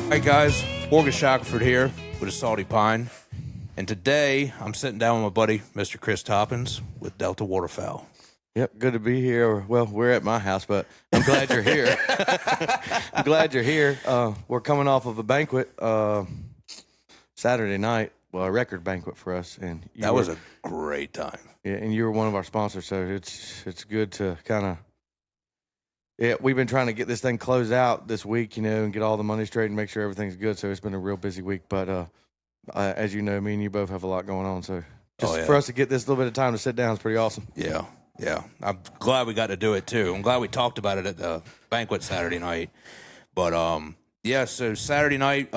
Hey guys, Morgan Shackelford here with a Salty Pine, and today I'm sitting down with my buddy, Mr. Chris Toppins, with Delta Waterfowl. Yep, good to be here. Well, we're at my house, but I'm glad you're here. I'm glad you're here. We're coming off of a banquet Saturday night, well, a record banquet for us, and That was a great time. Yeah, and you were one of our sponsors, so it's good to kind of. Yeah, we've been trying to get this thing closed out this week, and get all the money straight and make sure everything's good. So it's been a real busy week, but as you know, me and you both have a lot going on. So just for us to get this little bit of time to sit down is pretty awesome. Yeah. I'm glad we got to do it too. I'm glad we talked about it at the banquet Saturday night. But so Saturday night,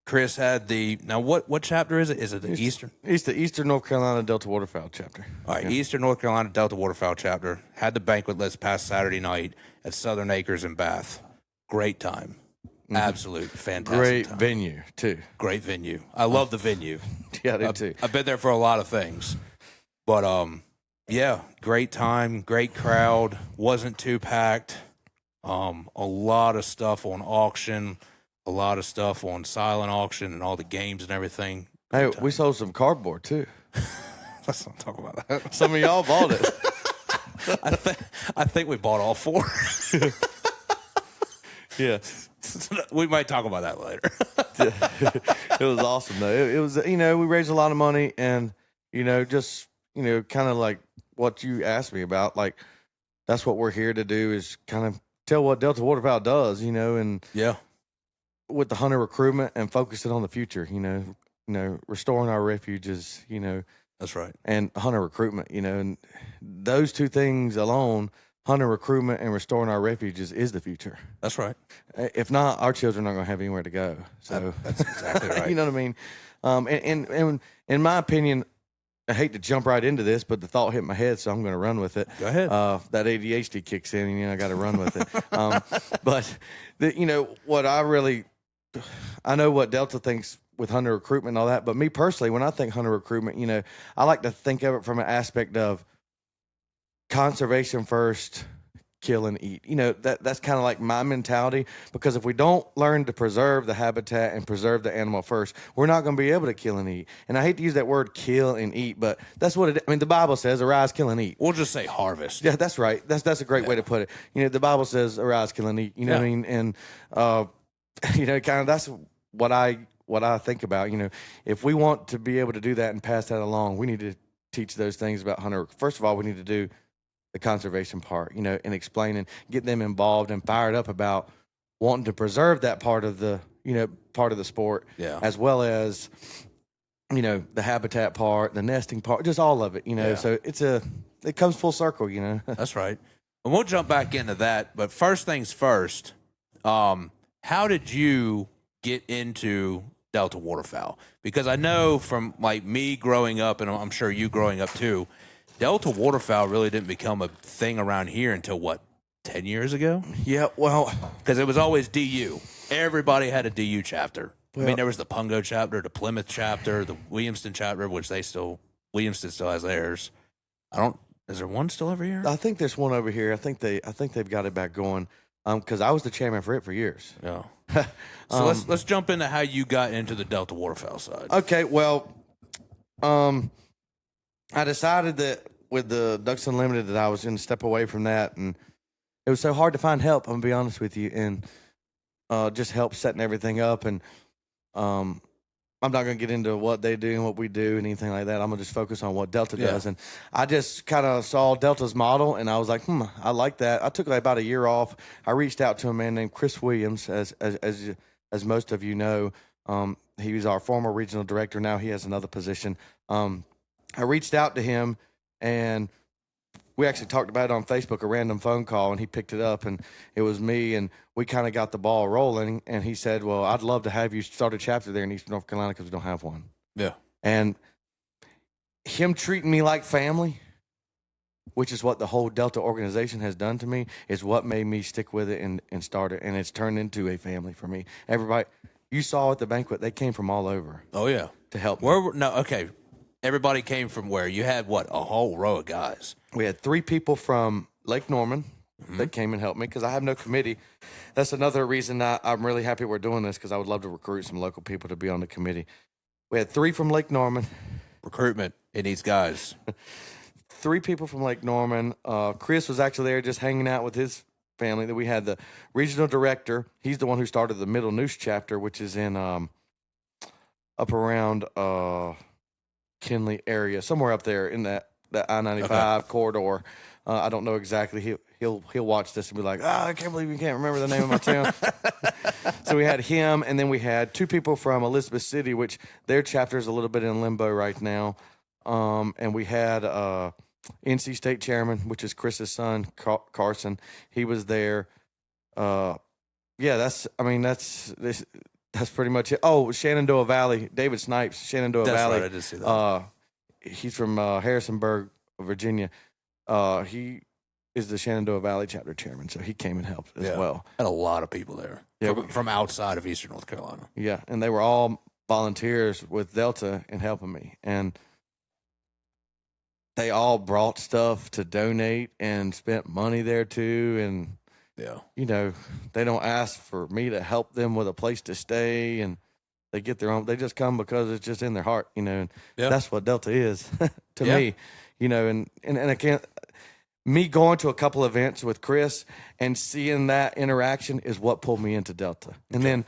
Chris had what chapter is it? Is it the Eastern? It's the Eastern North Carolina Delta Waterfowl chapter. All right, yeah. Eastern North Carolina Delta Waterfowl chapter had the banquet list past Saturday night at Southern Acres in Bath. Great time. Mm-hmm. Absolute fantastic Great time. Venue, too. Great venue. I love the venue. Yeah, I do, too. I've been there for a lot of things. But, great time, great crowd. Wasn't too packed. A lot of stuff on auction. A lot of stuff on silent auction and all the games and everything. Hey, we sold some cardboard, too. Let's not talk about that. Some of y'all bought it. I think we bought all four. Yeah. We might talk about that later. It was awesome, though. It was, we raised a lot of money and, just, kind of like what you asked me about. Like, that's what we're here to do is kind of tell what Delta Waterfowl does, and yeah. With the hunter recruitment and focusing on the future, restoring our refuges, That's right. And hunter recruitment, and those two things alone, hunter recruitment and restoring our refuges, is the future. That's right. If not, our children aren't going to have anywhere to go. So that's exactly right. You know what I mean? And in my opinion, I hate to jump right into this, but the thought hit my head, so I'm going to run with it. Go ahead. That ADHD kicks in, and I got to run with it. But what I know what Delta thinks with hunter recruitment and all that. But me personally, when I think hunter recruitment, I like to think of it from an aspect of conservation first, kill and eat. That's kind of like my mentality, because if we don't learn to preserve the habitat and preserve the animal first, we're not going to be able to kill and eat. And I hate to use that word kill and eat, but that's what the Bible says, arise, kill and eat. We'll just say harvest. Yeah, that's right. That's a great way to put it. The Bible says arise, kill and eat, what I mean? And, kind of that's what I think about. If we want to be able to do that and pass that along, we need to teach those things about hunter. First of all, we need to do the conservation part, and explain and get them involved and fired up about wanting to preserve that part of the, part of the sport, as well as, the habitat part, the nesting part, just all of it, So it comes full circle, That's right. And we'll jump back into that, but first things first. How did you get into Delta Waterfowl? Because I know from like me growing up, and I'm sure you growing up too, Delta Waterfowl really didn't become a thing around here until 10 years ago? Yeah, well, because it was always DU. Everybody had a DU chapter. Well, there was the Pungo chapter, the Plymouth chapter, the Williamston chapter, which Williamston still has theirs. Is there one still over here? I think there's one over here. I think they've got it back going. Because I was the chairman for it for years. Yeah. So let's jump into how you got into the Delta Waterfowl side. Okay, well, I decided that with the Ducks Unlimited that I was going to step away from that, and it was so hard to find help. I'm gonna be honest with you, and just help setting everything up. And I'm not going to get into what they do and what we do and anything like that. I'm going to just focus on what Delta does. And I just kind of saw Delta's model, and I was like, I like that. I took about a year off. I reached out to a man named Chris Williams, as most of you know. He was our former regional director. Now he has another position. I reached out to him, and we actually talked about it on Facebook, a random phone call, and he picked it up, and it was me, and we kind of got the ball rolling. And he said, well, I'd love to have you start a chapter there in Eastern North Carolina because we don't have one. Yeah. And him treating me like family, which is what the whole Delta organization has done to me, is what made me stick with it and start it. And it's turned into a family for me. Everybody, you saw at the banquet, they came from all over. Oh, yeah. To help me. Okay. Everybody came from where? You had, a whole row of guys? We had 3 people from Lake Norman, that came and helped me because I have no committee. That's another reason I'm really happy we're doing this because I would love to recruit some local people to be on the committee. We had 3 from Lake Norman. Recruitment. It needs guys. 3 people from Lake Norman. Chris was actually there just hanging out with his family. That we had the regional director. He's the one who started the Middle Noose chapter, which is in up around Kinley area, somewhere up there in that I-95 corridor. I don't know exactly. He'll watch this and be like, I can't believe you can't remember the name of my town. So we had him, and then we had 2 people from Elizabeth City, which their chapter is a little bit in limbo right now. And we had NC State Chairman, which is Chris's son, Carson. He was there. That's pretty much it. Oh, Shenandoah Valley, David Snipes, Shenandoah Valley. Right, I did see that. He's from Harrisonburg, Virginia. He is the Shenandoah Valley chapter chairman, so he came and helped as well. Had a lot of people there from outside of Eastern North Carolina. Yeah, and they were all volunteers with Delta and helping me. And they all brought stuff to donate and spent money there too. And, they don't ask for me to help them with a place to stay. And they get their own, they just come because it's just in their heart, and that's what Delta is to me, and I can't, me going to a couple events with Chris and seeing that interaction is what pulled me into Delta. And then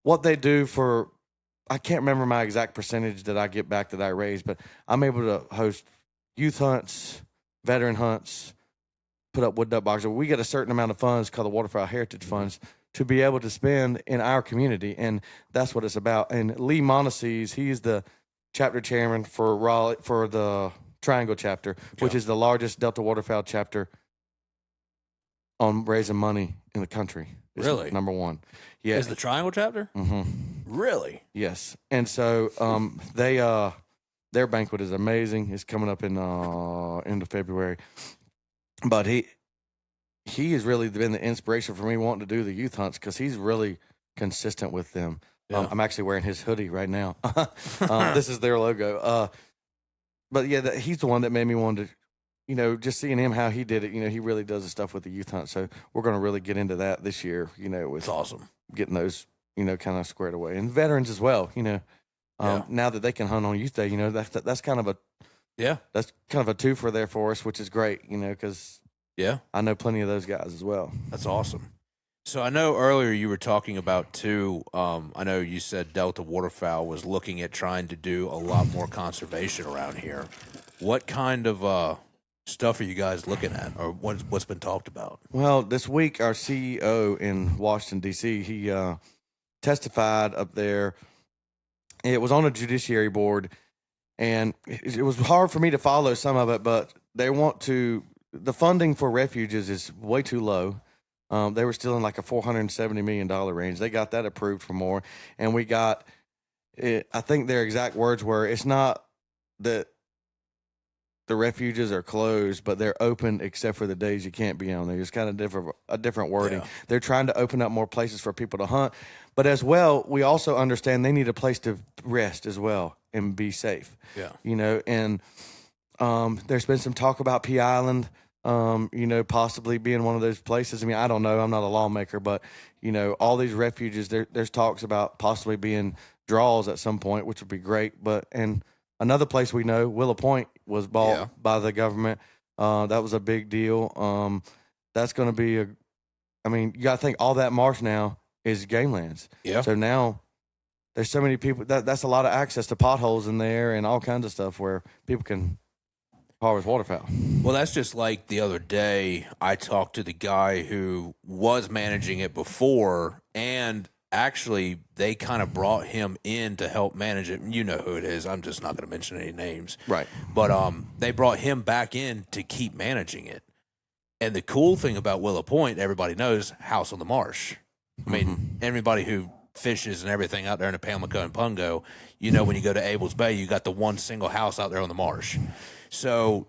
what they do for, I can't remember my exact percentage that I get back that I raise, but I'm able to host youth hunts, veteran hunts, put up wood duck boxes. We get a certain amount of funds called the Waterfowl Heritage Funds to be able to spend in our community, and that's what it's about. And Lee Monasees, he's the chapter chairman for Raleigh, for the Triangle chapter, which is the largest Delta Waterfowl chapter on raising money in the country. It's really? Number 1. Yeah. Is the Triangle chapter? Mm-hmm. Really? Yes. And so they their banquet is amazing. It's coming up in end of February. But he has really been the inspiration for me wanting to do the youth hunts because he's really consistent with them. Yeah. I'm actually wearing his hoodie right now. This is their logo. But yeah, he's the one that made me want to, just seeing him, how he did it, he really does the stuff with the youth hunt. So we're going to really get into that this year, with it's awesome getting those, kind of squared away, and veterans as well, now that they can hunt on youth day, that's kind of a, that's kind of a twofer there for us, which is great, because I know plenty of those guys as well. That's awesome. So I know earlier you were talking about too, I know you said Delta Waterfowl was looking at trying to do a lot more conservation around here. What kind of stuff are you guys looking at, or what's been talked about? Well, this week our CEO in Washington, D.C., he testified up there. It was on a judiciary board, and it was hard for me to follow some of it, but the funding for refuges is way too low. They were still in like a $470 million range. They got that approved for more. And we got it. I think their exact words were, it's not that the refuges are closed, but they're open except for the days you can't be on there. It's kind of a different wording. Yeah. They're trying to open up more places for people to hunt. But as well, we also understand they need a place to rest as well and be safe. Yeah. And there's been some talk about Pea Island, possibly being one of those places. I mean, I don't know. I'm not a lawmaker, but, all these refuges, there's talks about possibly being draws at some point, which would be great. And another place we know, Willow Point, was bought by the government. That was a big deal. That's going to be you got to think all that marsh now is game lands. Yeah. So now there's so many people, that's a lot of access to potholes in there and all kinds of stuff where people can harvest waterfowl. Well, that's just like the other day I talked to the guy who was managing it before, and actually they kind of brought him in to help manage it. You know who it is. I'm just not going to mention any names. Right. But they brought him back in to keep managing it. And the cool thing about Willow Point, everybody knows, house on the marsh. I mean, everybody who fishes and everything out there in the Pamlico and Pungo, when you go to Abel's Bay, you got the one single house out there on the marsh. So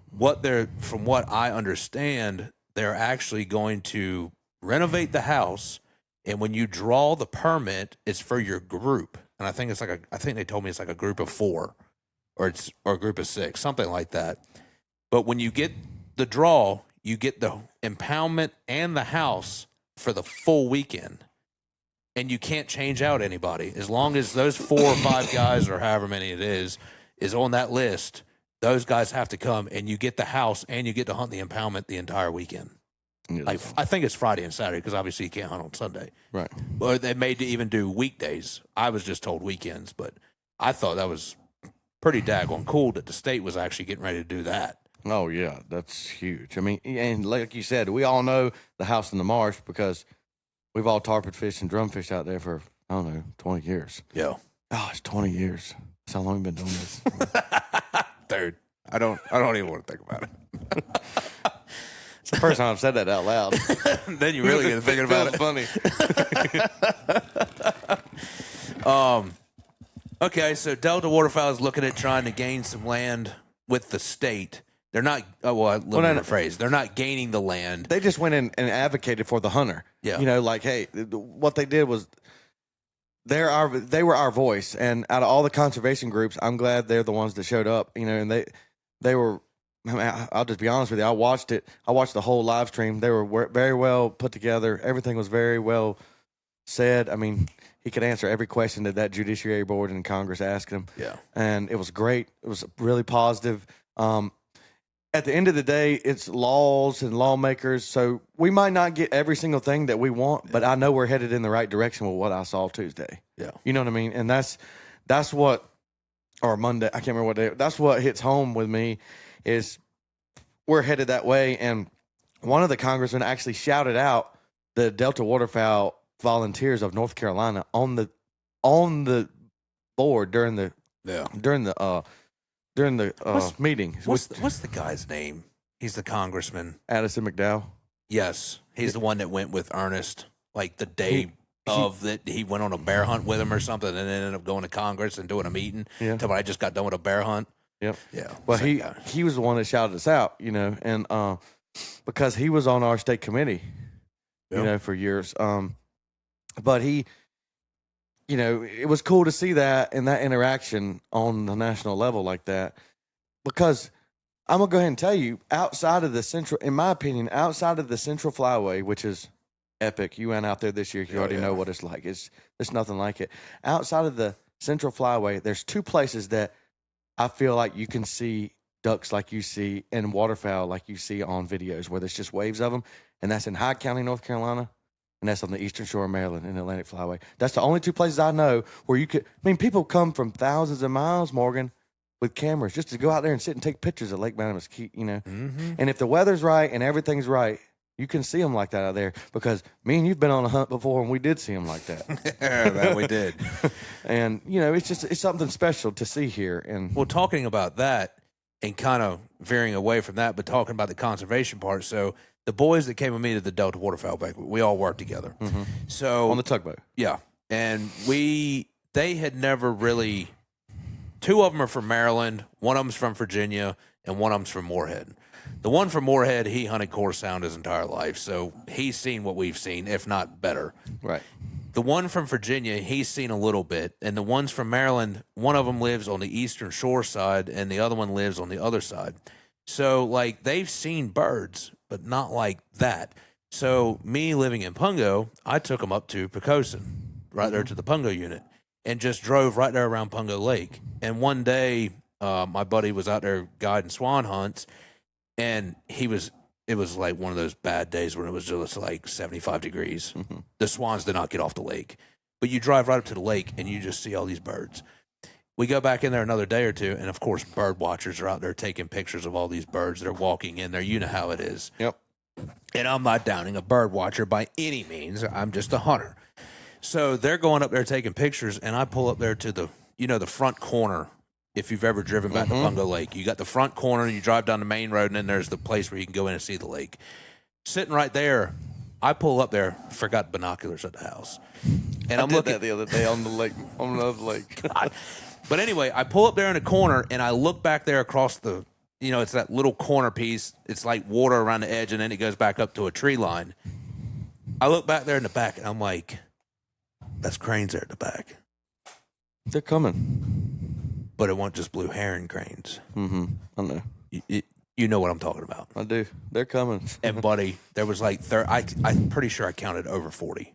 from what I understand, they're actually going to renovate the house, and when you draw the permit, it's for your group. And I think they told me it's like a group of 4, or a group of 6, something like that. But when you get the draw, you get the impoundment and the house for the full weekend. And you can't change out anybody. As long as those 4 or 5 guys, or however many it is on that list, those guys have to come, and you get the house and you get to hunt the impoundment the entire weekend. Like, I think it's Friday and Saturday, because obviously you can't hunt on Sunday. Right. Or they may even do weekdays. I was just told weekends, but I thought that was pretty daggone cool that the state was actually getting ready to do that. Oh, yeah, that's huge. I mean, and like you said, we all know the house in the marsh because we've all tarpon fished and drumfished out there for, I don't know, 20 years. Yeah. Oh, it's 20 years. That's how long we've been doing this. Dude, I don't even want to think about it. It's the first time I've said that out loud. Then you really get to thinking about it. Funny. Okay, so Delta Waterfowl is looking at trying to gain some land with the state. They're not. Let me rephrase. They're not gaining the land. They just went in and advocated for the hunter. Yeah. You know, like, hey, what they did was they were our voice, and out of all the conservation groups, I'm glad they're the ones that showed up. You know, and they were. I mean, I'll just be honest with you. I watched it. I watched the whole live stream. They were very well put together. Everything was very well said. I mean, he could answer every question that Judiciary Board in Congress asked him. Yeah. And it was great. It was really positive. At the end of the day, it's laws and lawmakers. So we might not get every single thing that we want, but I know we're headed in the right direction with what I saw Tuesday. Yeah. You know what I mean? And that's what, or Monday, I can't remember what day. That's what hits home with me is we're headed that way. And one of the congressmen actually shouted out the Delta Waterfowl volunteers of North Carolina on the board during the meeting. What's the guy's name? He's the congressman. Addison McDowell. Yes, he's the one that went with Ernest, like the day that he went on a bear hunt with him or something, and then ended up going to Congress and doing a meeting. Yeah. Until I just got done with a bear hunt. Yep. Yeah. Well, he was the one that shouted us out, you know, and because he was on our state committee, you know, for years. But he, you know, it was cool to see that and that interaction on the national level like that. Because I'm gonna go ahead and tell you, outside of the central, in my opinion, outside of the Central Flyway, which is epic. You went out there this year. You already know what it's like. There's nothing like it. Outside of the Central Flyway, there's 2 places that I feel like you can see ducks like you see and waterfowl like you see on videos where there's just waves of them. And that's in Hyde County, North Carolina. And that's on the Eastern Shore of Maryland in Atlantic Flyway. That's the only 2 places I know where you could, I mean, people come from thousands of miles, Morgan, with cameras just to go out there and sit and take pictures of Lake Matamuskeet, you know. Mm-hmm. And if the weather's right and everything's right, you can see them like that out there because me and you've been on a hunt before and we did see them like that. That we did. And, you know, it's something special to see here. And well, talking about that and kind of veering away from that, but talking about the conservation part. So the boys that came with me to the Delta Waterfowl banquet, we all worked together. Mm-hmm. So on the tugboat. Yeah. And they had never really, 2 of them are from Maryland, one of them's from Virginia, and one of them's from Moorhead. The one from Moorhead, he hunted Core Sound his entire life, so he's seen what we've seen, if not better. Right. The one from Virginia, he's seen a little bit, and the ones from Maryland, one of them lives on the Eastern Shore side, and the other one lives on the other side. So, like, they've seen birds, but not like that. So, me living in Pungo, I took them up to Pocosin, right there to the Pungo unit, and just drove right there around Pungo Lake. And one day, my buddy was out there guiding swan hunts, and it was like one of those bad days when it was just like 75 degrees. Mm-hmm. The swans did not get off the lake. But you drive right up to the lake, and you just see all these birds. We go back in there another day or 2, and, of course, bird watchers are out there taking pictures of all these birds that are walking in there. You know how it is. Yep. And I'm not downing a bird watcher by any means. I'm just a hunter. So they're going up there taking pictures, and I pull up there to the front corner. If you've ever driven back to Pungo Lake, you got the front corner, and you drive down the main road, and then there's the place where you can go in and see the lake. Sitting right there, I pull up there, forgot binoculars at the house. And I'm looking that the other day on the lake, on another lake. But anyway, I pull up there in the corner, and I look back there across the, it's that little corner piece. It's like water around the edge, and then it goes back up to a tree line. I look back there in the back, and I'm like, that's cranes there at the back. They're coming. But it wasn't just blue heron cranes. Mm-hmm. I know. You know what I'm talking about. I do. They're coming. And buddy, there was like I'm pretty sure I counted over 40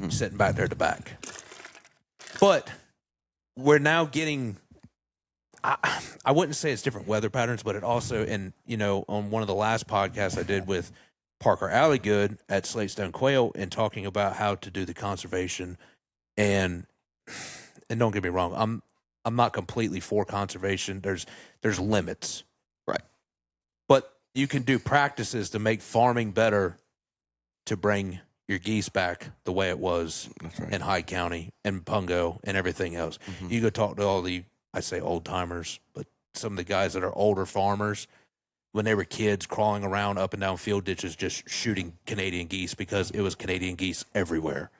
sitting back there at the back. But we're now getting. I wouldn't say it's different weather patterns, but it also, and on one of the last podcasts I did with Parker Alligood at Slatestone Quail, and talking about how to do the conservation, and don't get me wrong, I'm not completely for conservation. There's limits, right? But you can do practices to make farming better, to bring your geese back the way it was in Hyde County and Pungo and everything else. You go talk to all the, I say old timers, but some of the guys that are older farmers, when they were kids crawling around up and down field ditches just shooting Canadian geese because it was Canadian geese everywhere.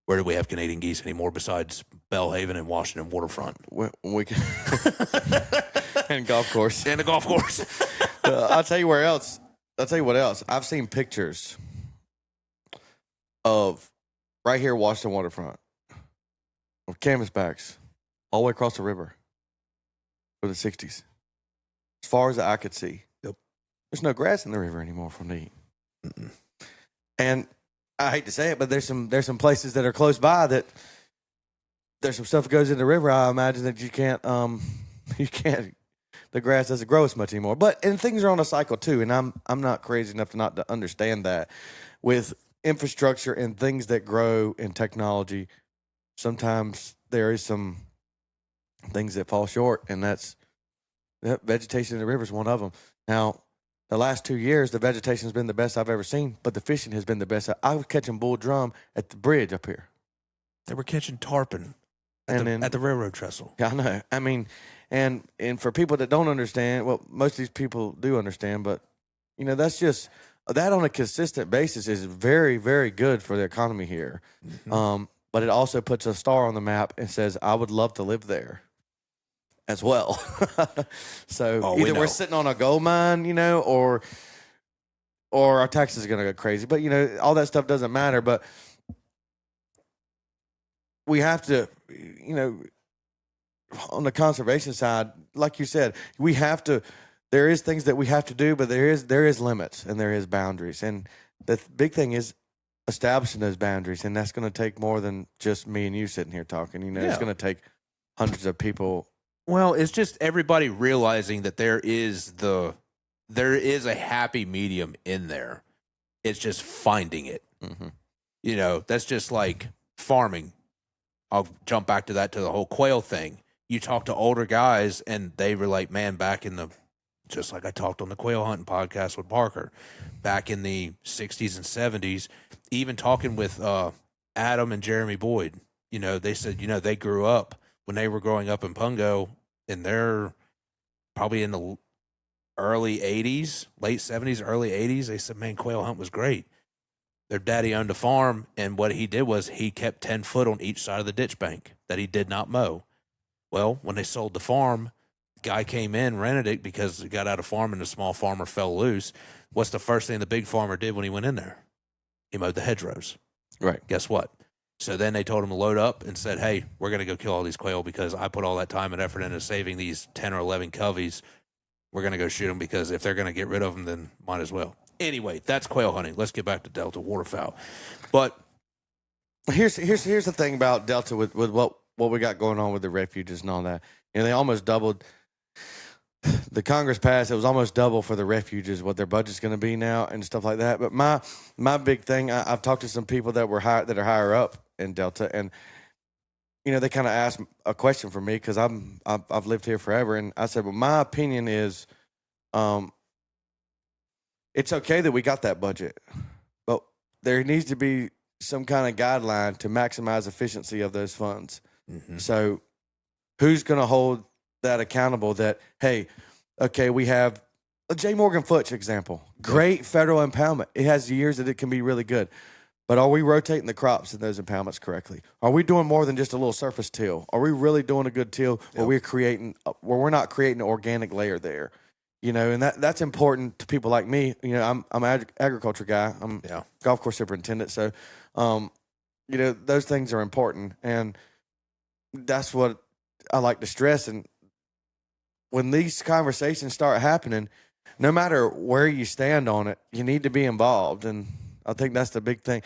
Where do we have Canadian geese anymore besides Bellhaven and Washington Waterfront? We can and golf course. And the golf course. I'll tell you where else. I'll tell you what else. I've seen pictures of right here, Washington Waterfront, of canvasbacks all the way across the river for the 60s. As far as the eye could see. Yep. There's no grass in the river anymore for them to eat. And I hate to say it, but there's some places that are close by that there's some stuff that goes in the river. I imagine that you can't the grass doesn't grow as much anymore. And things are on a cycle too, and I'm not crazy enough to understand that. With infrastructure and things that grow in technology, sometimes there is some things that fall short, and that's vegetation in the river is one of them. Now, the last 2 years, the vegetation has been the best I've ever seen, but the fishing has been the best. I was catching bull drum at the bridge up here. They were catching tarpon at the railroad trestle. Yeah, I know. I mean, and for people that don't understand, well, most of these people do understand, but that's just that on a consistent basis is very, very good for the economy here. But it also puts a star on the map and says, I would love to live there as well. So either we're sitting on a gold mine, or our taxes are going to go crazy. But, all that stuff doesn't matter. But we have to, on the conservation side, like you said, there is things that we have to do, but there is limits and there is boundaries. And the big thing is establishing those boundaries. And that's going to take more than just me and you sitting here talking. It's going to take hundreds of people. Well, it's just everybody realizing that there is a happy medium in there. It's just finding it. That's just like farming. I'll jump back to the whole quail thing. You talk to older guys and they were like, man, just like I talked on the quail hunting podcast with Parker, back in the 60s and 70s, even talking with Adam and Jeremy Boyd, they said, they grew up when they were growing up in Pungo, and they're probably in the early 80s, late 70s, early 80s. They said, man, quail hunt was great. Their daddy owned a farm, and what he did was he kept 10 foot on each side of the ditch bank that he did not mow. Well, when they sold the farm, guy came in, rented it because he got out of farming, the small farmer fell loose. What's the first thing the big farmer did when he went in there? He mowed the hedgerows. Right. Guess what? So then they told him to load up and said, hey, we're going to go kill all these quail because I put all that time and effort into saving these 10 or 11 coveys. We're going to go shoot them because if they're going to get rid of them, then might as well. Anyway, that's quail hunting. Let's get back to Delta Waterfowl. But here's the thing about Delta with what we got going on with the refuges and all that. They almost doubled. The Congress passed. It was almost double for the refuges what their budget's going to be now and stuff like that. But my big thing, I've talked to some people that are higher up in Delta, and they kind of asked a question for me because I've lived here forever, and I said, well, my opinion is, it's okay that we got that budget, but there needs to be some kind of guideline to maximize efficiency of those funds. So, who's going to hold that accountable? That, hey, okay, we have a J. Morgan Futch example. Great federal impoundment. It has years that it can be really good. But are we rotating the crops in those impoundments correctly? Are we doing more than just a little surface till? Are we really doing a good till where we're not creating an organic layer there? And that's important to people like me. I'm an agriculture guy. I'm golf course superintendent. So, those things are important. And that's what I like to stress. And when these conversations start happening, no matter where you stand on it, you need to be involved. And I think that's the big thing.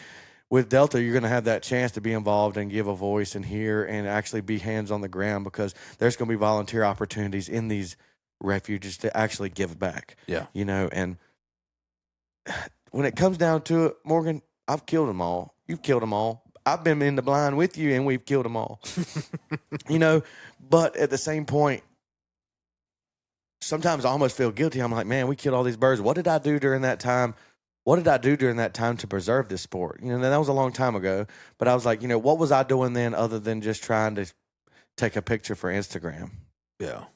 With Delta, you're going to have that chance to be involved and give a voice and hear and actually be hands on the ground, because there's going to be volunteer opportunities in these refuges to actually give back. Yeah. You know, and when it comes down to it, Morgan, I've killed them all. You've killed them all. I've been in the blind with you, and we've killed them all. You know, but at the same point, sometimes I almost feel guilty. I'm like, man, we killed all these birds. What did I do during that time? What did I do during that time to preserve this sport? You know, that was a long time ago. But I was like, you know, what was I doing then other than just trying to take a picture for Instagram? Yeah.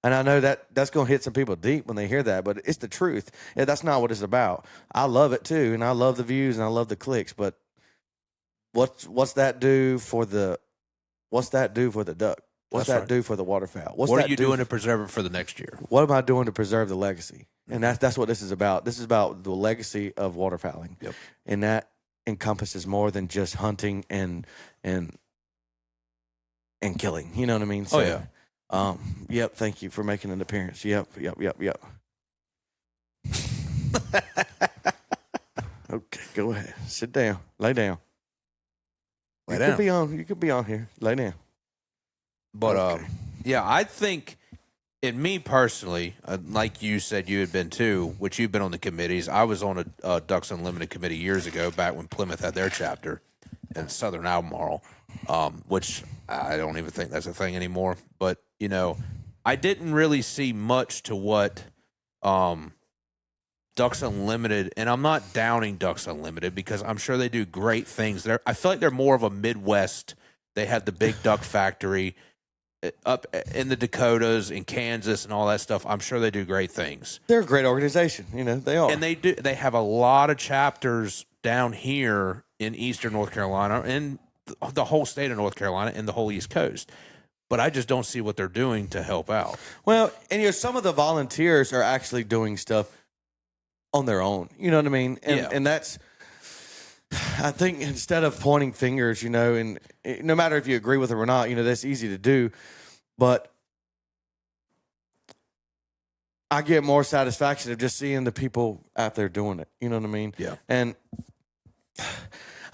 And I know that's going to hit some people deep when they hear that, but it's the truth. Yeah, that's not what it's about. I love it too, and I love the views and I love the clicks. But what's that do for the duck? What's that do for the waterfowl? What are you doing to preserve it for the next year? What am I doing to preserve the legacy? And that's what this is about. This is about the legacy of waterfowling. Yep. And that encompasses more than just hunting and killing. You know what I mean? So, yeah. Yep. Thank you for making an appearance. Yep. Okay, go ahead. Sit down. Lay down. Lay down. You could be on here. Lay down. But Okay. yeah, I think, in me personally, like you said, you had been too, which you've been on the committees. I was on a Ducks Unlimited committee years ago, back when Plymouth had their chapter in Southern Albemarle, which I don't even think that's a thing anymore. But you know, I didn't really see much to what Ducks Unlimited, and I'm not downing Ducks Unlimited because I'm sure they do great things. I feel like they're more of a Midwest. They have the big duck factory up in the Dakotas, in Kansas, and all that stuff. I'm sure they do great things. They're a great organization. You know, they are. And they do. They have a lot of chapters down here in Eastern North Carolina, and the whole state of North Carolina, and the whole East Coast. But I just don't see what they're doing to help out. Well, and you know, some of the volunteers are actually doing stuff on their own. You know what I mean? And that's, I think, instead of pointing fingers, you know, and no matter if you agree with it or not, you know, that's easy to do. But I get more satisfaction of just seeing the people out there doing it. You know what I mean? Yeah. And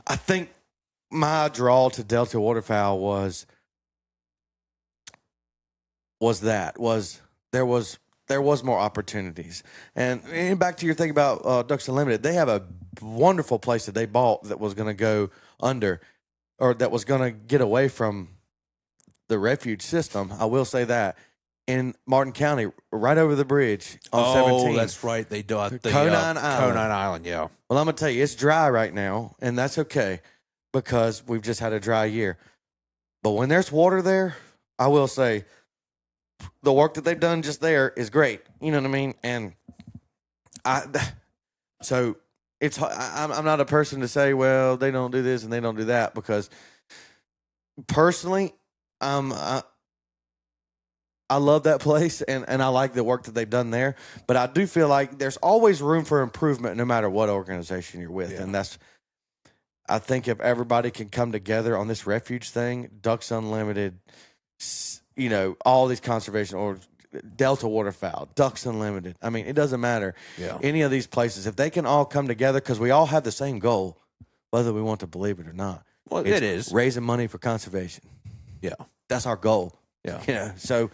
I think my draw to Delta Waterfowl was there was more opportunities. And back to your thing about Ducks Unlimited, they have a wonderful place that they bought that was going to go under, or that was going to get away from the refuge system. I will say that. In Martin County, right over the bridge on 17. Oh, that's right. They do Conine Island. Conine Island, yeah. Well, I'm going to tell you, it's dry right now, and that's okay because we've just had a dry year. But when there's water there, I will say the work that they've done just there is great. You know what I mean? And so I'm not a person to say, well, they don't do this and they don't do that, because personally, I love that place and I like the work that they've done there. But I do feel like there's always room for improvement no matter what organization you're with. Yeah. And I think if everybody can come together on this refuge thing, Ducks Unlimited, you know, all these conservation, or Delta Waterfowl, Ducks Unlimited. I mean, it doesn't matter. Yeah. Any of these places, if they can all come together, because we all have the same goal, whether we want to believe it or not. Well, it is raising money for conservation. Yeah, that's our goal. Yeah. You know, so,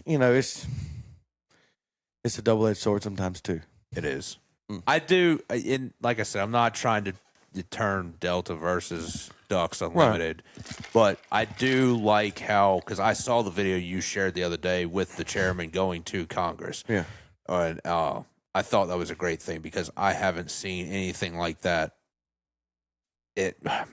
you know, it's a double-edged sword sometimes too. It is. I do. Like I said, I'm not trying to turn Delta versus Ducks Unlimited, but I do like how, because I saw the video you shared the other day with the chairman going to Congress. Yeah. And I thought that was a great thing, because I haven't seen anything like that.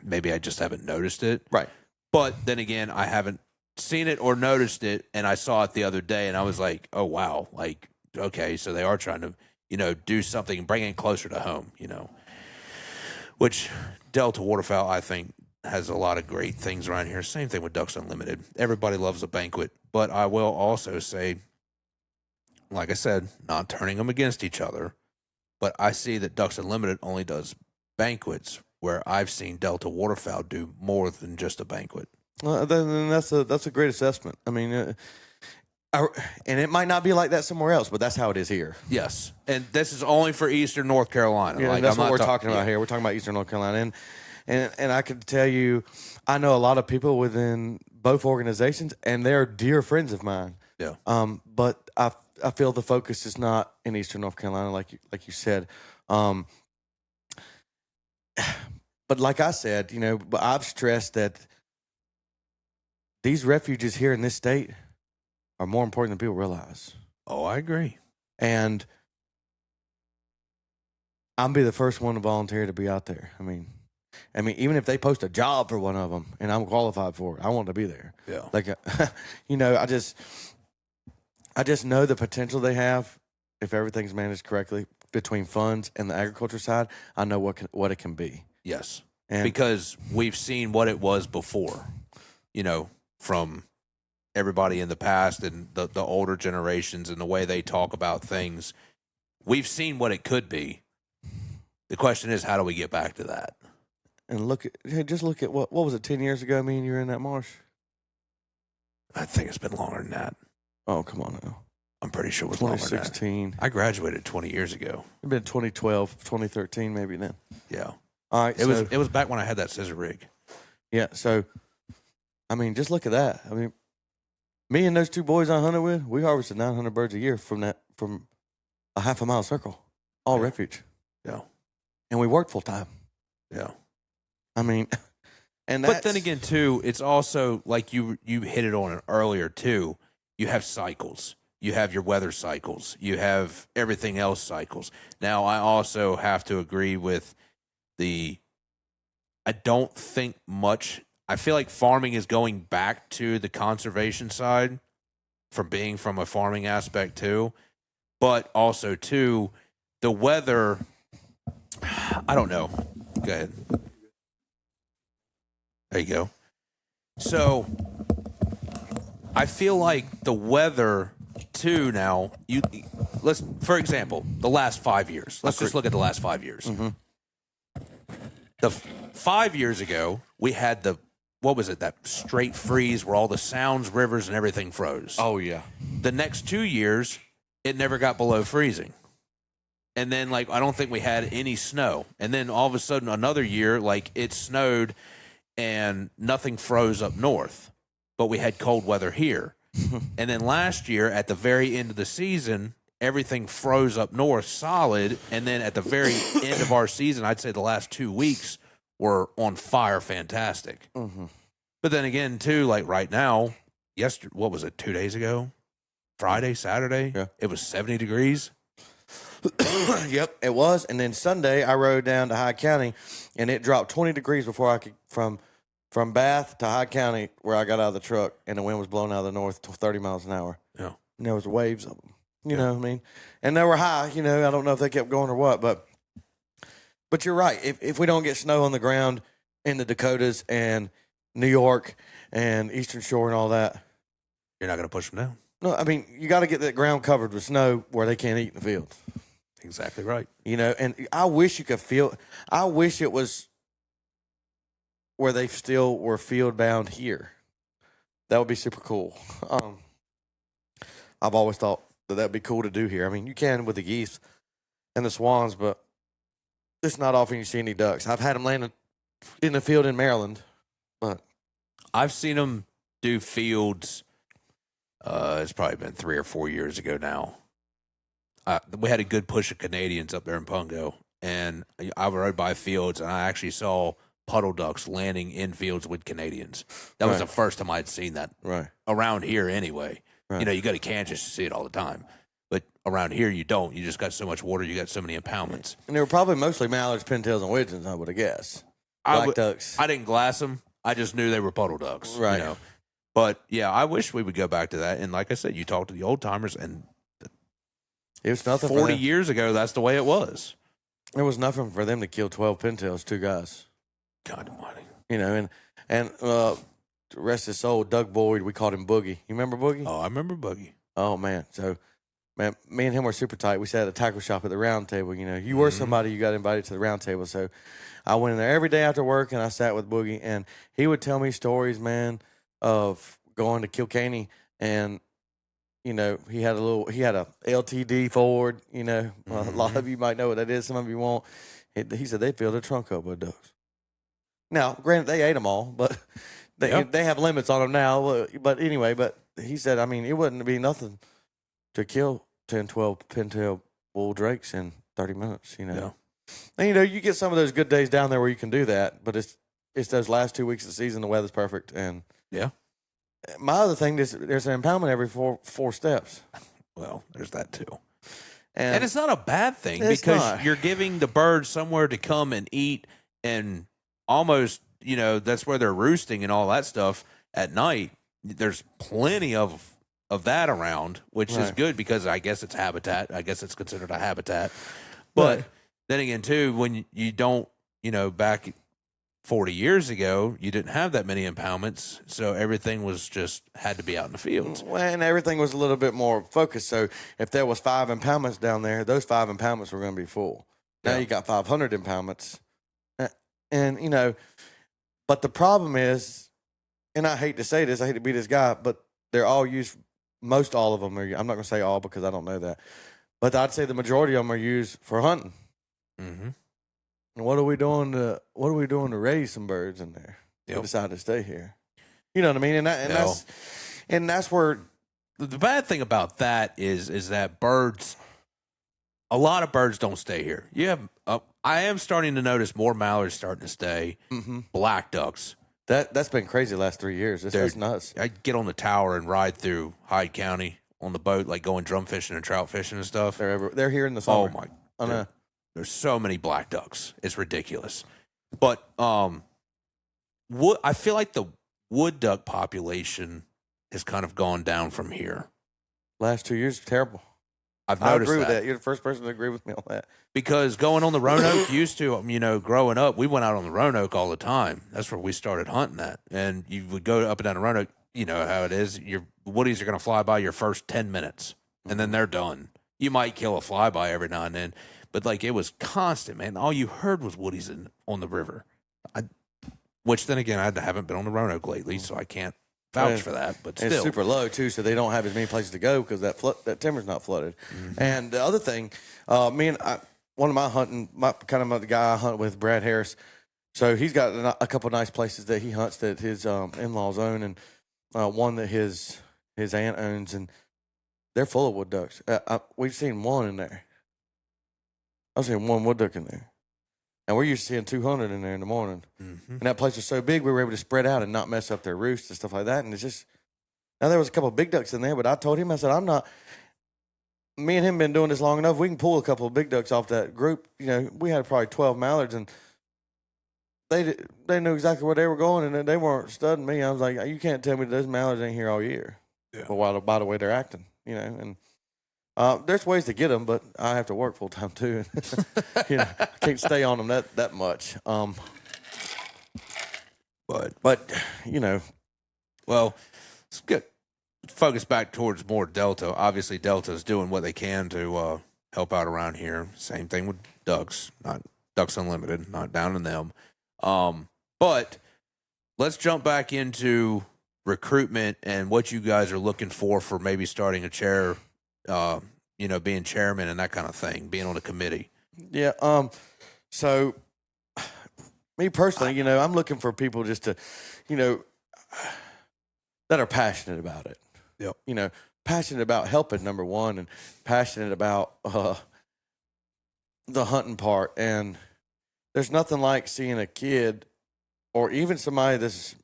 Maybe I just haven't noticed it. Right. But then again, I haven't seen it or noticed it, and I saw it the other day, and I was like, oh, wow. Like, okay, so they are trying to, you know, do something and bring it closer to home, you know. Which Delta Waterfowl, I think, has a lot of great things around here. Same thing with Ducks Unlimited. Everybody loves a banquet. But I will also say, like I said, not turning them against each other, but I see that Ducks Unlimited only does banquets, where I've seen Delta Waterfowl do more than just a banquet. Well, then that's a great assessment. I mean, And it might not be like that somewhere else, but that's how it is here. Yes, and this is only for Eastern North Carolina. Yeah, like, that's I'm what not we're talking about here. We're talking about Eastern North Carolina, and I could tell you, I know a lot of people within both organizations, and they're dear friends of mine. Yeah. But I feel the focus is not in Eastern North Carolina, like you said. But like I said, but I've stressed that these refuges here in this state are more important than people realize. Oh, I agree. And I'll be the first one to volunteer to be out there. I mean, even if they post a job for one of them and I'm qualified for it, I want to be there. Yeah. Like, I just know the potential they have if everything's managed correctly between funds and the agriculture side. I know what it can be. Yes. And because we've seen what it was before, from everybody in the past and the older generations and the way they talk about things. We've seen what it could be. The question is, how do we get back to that? And just look at what was it 10 years ago? Me and you were in that marsh. I think it's been longer than that. Oh, come on now. I'm pretty sure it was longer than that. 2016. I graduated 20 years ago. It'd been 2012, 2013, maybe then. Yeah. All right. It was back when I had that scissor rig. Yeah. So, just look at that. Me and those two boys I hunted with, we harvested 900 birds a year from a half a mile circle, all refuge. Yeah. And we worked full time. Yeah. But then again, too, it's also like you hit it on it earlier, too. You have cycles. You have your weather cycles. You have everything else cycles. Now, I also have to agree with I don't think much. I feel like farming is going back to the conservation side from a farming aspect, too. But also, too, the weather, I don't know. Go ahead. There you go. So I feel like the weather too now, for example, the last 5 years. Let's just look at the last 5 years. Mm-hmm. 5 years ago, we had that straight freeze where all the sounds, rivers, and everything froze. Oh, yeah. The next 2 years, it never got below freezing. And then, I don't think we had any snow. And then all of a sudden, another year, it snowed and nothing froze up north. But we had cold weather here. And then last year, at the very end of the season, everything froze up north solid. And then at the very end of our season, I'd say the last 2 weeks were on fire fantastic. Mm-hmm. But then again, too, right now, what was it, 2 days ago? Friday, Saturday? Yeah. It was 70 degrees. Yep, it was. And then Sunday, I rode down to Hyde County, and it dropped 20 degrees before I could, from Bath to Hyde County, where I got out of the truck, and the wind was blowing out of the north to 30 miles an hour. Yeah. And there was waves of them. You know what I mean? And they were high. I don't know if they kept going or what, but you're right. If we don't get snow on the ground in the Dakotas and New York and Eastern Shore and all that, you're not going to push them down. No, you got to get that ground covered with snow where they can't eat in the field. Exactly right. And I wish you could I wish it was where they still were field bound here. That would be super cool. I've always thought that'd be cool to do here. You can with the geese and the swans, but it's not often you see any ducks. I've had them land in the field in Maryland, but I've seen them do fields. It's probably been 3 or 4 years ago now. We had a good push of Canadians up there in Pungo, and I rode by fields, and I actually saw puddle ducks landing in fields with Canadians. That was the first time I'd seen that around here anyway. Right. You go to Kansas to see it all the time. But around here, you don't. You just got so much water. You got so many impoundments. And they were probably mostly mallards, pintails, and widgeons, I would have guessed. Black ducks. I didn't glass them. I just knew they were puddle ducks. Right. But, yeah, I wish we would go back to that. And like I said, you talk to the old-timers, and it was nothing 40 years ago, that's the way it was. It was nothing for them to kill 12 pintails, 2 guys. God almighty. And rest his soul, Doug Boyd, we called him Boogie. You remember Boogie? Oh, I remember Boogie. Oh, man. So, man, me and him were super tight. We sat at a tackle shop at the round table. You were somebody, you got invited to the round table. So I went in there every day after work, and I sat with Boogie, and he would tell me stories, man, of going to Kilkenny and you know, he had a LTD Ford, you know, a lot of you might know what that is. Some of you won't. He said they filled their trunk up with ducks. Now, granted, they ate them all, but they have limits on them now. But anyway, but he said, I mean, it wouldn't be nothing to kill 10, 12 pintail bull drakes in 30 minutes, you know. Yeah. And, you know, you get some of those good days down there where you can do that, but it's those last 2 weeks of the season, the weather's perfect. And Yeah. my other thing is there's an impoundment every four steps. Well, there's that too. And it's not a bad thing It's because not. you're giving the birds somewhere to come and eat, and almost, you know, that's where they're roosting and all that stuff at night. There's plenty of that around, which is Right. good because I guess it's habitat. I guess it's considered a habitat. But Right. then again, too, when you don't, you know, back 40 years ago, you didn't have that many impoundments, so everything was just had to be out in the fields. Well, and everything was a little bit more focused. So if there was 5 impoundments down there, those 5 impoundments were going to be full. Now Yeah. you got 500 impoundments. And, you know, but the problem is, and I hate to say this, I hate to be this guy, but they're all used, most all of them are, I'm not going to say all because I don't know that, but I'd say the majority of them are used for hunting. Mm-hmm. And what are we doing to raise some birds in there? Yep. We decide to stay here. You know what I mean? No. That's where The bad thing about that is that birds, a lot of birds don't stay here. You have, I am starting to notice more mallards starting to stay. Black ducks. that's been crazy the last 3 years. That's nuts. I get on the tower and ride through Hyde County on the boat, like going drum fishing and trout fishing and stuff. They're here in the Oh summer. my! I know. There's so many black ducks. It's ridiculous. But I feel like the wood duck population has kind of gone down from here. Last 2 years, terrible. I've I noticed agree with that. You're the first person to agree with me on that. because going on the Roanoke used to, you know, growing up, we went out on the Roanoke all the time. That's where we started hunting at. And you would go up and down the Roanoke, you know how it is. Your woodies are going to fly by your first 10 minutes, and then they're done. You might kill a flyby every now and then, but like it was constant, man. All you heard was woodies on the river. Which then again, I haven't been on the Roanoke lately, so I can't vouch for that. But It's still, super low too, so they don't have as many places to go because that timber's not flooded. And the other thing, one of my hunting, the guy I hunt with, Brad Harris. So he's got a couple nice places that he hunts that his in-laws own, and one that his aunt owns, and they're full of wood ducks. We've seen one in there. I've seen one wood duck in there, and we're used to seeing 200 in there in the morning. And that place was so big, we were able to spread out and not mess up their roosts and stuff like that. And it's just, now there was a couple of big ducks in there, but I told him, I said, me and him been doing this long enough. We can pull a couple of big ducks off that group. You know, we had probably 12 mallards, and they knew exactly where they were going, and they weren't studying me. I was like, you can't tell me those mallards ain't here all year. Yeah. But by the way they're acting, you know, and there's ways to get them, but I have to work full time too. You know, I can't stay on them that much. But you know, well, it's good. Focus back towards more Delta. Obviously, Delta is doing what they can to help out around here. Same thing with Ducks, not Ducks Unlimited, not down in them. But let's jump back into recruitment and what you guys are looking for maybe starting a chair, you know, being chairman and that kind of thing, being on a committee. Yeah. So me personally, you know, I'm looking for people just to, you know, that are passionate about it. Yep. You know, passionate about helping, number one, and passionate about the hunting part. And there's nothing like seeing a kid or even somebody that's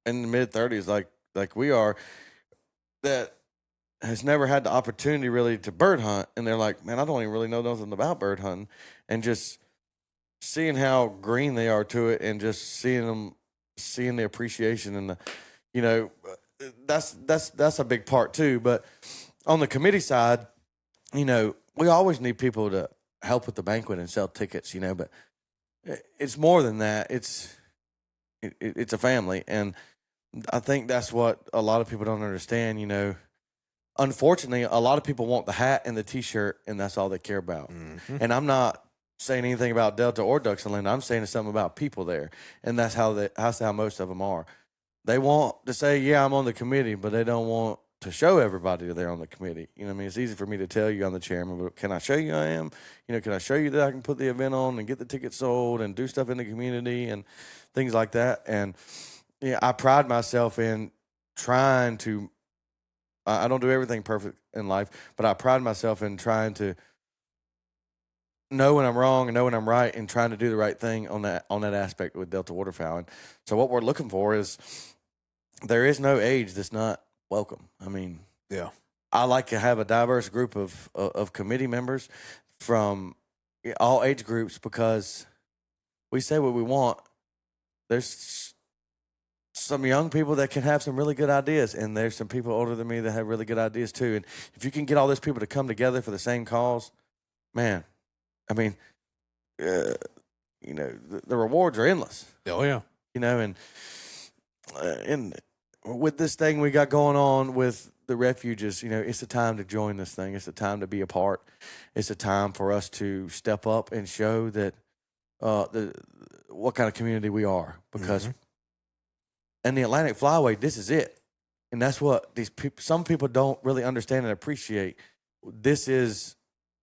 in the mid-30s like we are that has never had the opportunity really to bird hunt, and they're like, man, I don't even really know nothing about bird hunting, and just seeing how green they are to it, and just seeing the appreciation and the, you know, that's a big part too. But on the committee side, you know, we always need people to help with the banquet and sell tickets, you know, but it's more than that. It's a family, and I think that's what a lot of people don't understand, you know. Unfortunately, a lot of people want the hat and the T-shirt, and that's all they care about. And I'm not saying anything about Delta or Ducks and Land. I'm saying something about people there, and that's how most of them are. They want to say, "Yeah, I'm on the committee," but they don't want show everybody that they're on the committee. You know what I mean? It's easy for me to tell you I'm the chairman, but can I show you I am? You know, can I show you that I can put the event on and get the tickets sold and do stuff in the community and things like that? And yeah, I pride myself in trying to. I don't do everything perfect in life, but I pride myself in trying to know when I'm wrong and know when I'm right, and trying to do the right thing on that aspect with Delta Waterfowl. And so what we're looking for is there is no age that's not welcome. I mean, Yeah. I like to have a diverse group of committee members from all age groups, because we say what we want. There's some young people that can have some really good ideas, and there's some people older than me that have really good ideas too. And if you can get all those people to come together for the same cause, man, I mean, you know, the rewards are endless. Oh yeah. You know, and with this thing we got going on with the refuges, you know, it's a time to join this thing. It's a time to be a part. It's a time for us to step up and show that what kind of community we are. Because in the Atlantic Flyway, this is it, and that's what some people don't really understand and appreciate. This is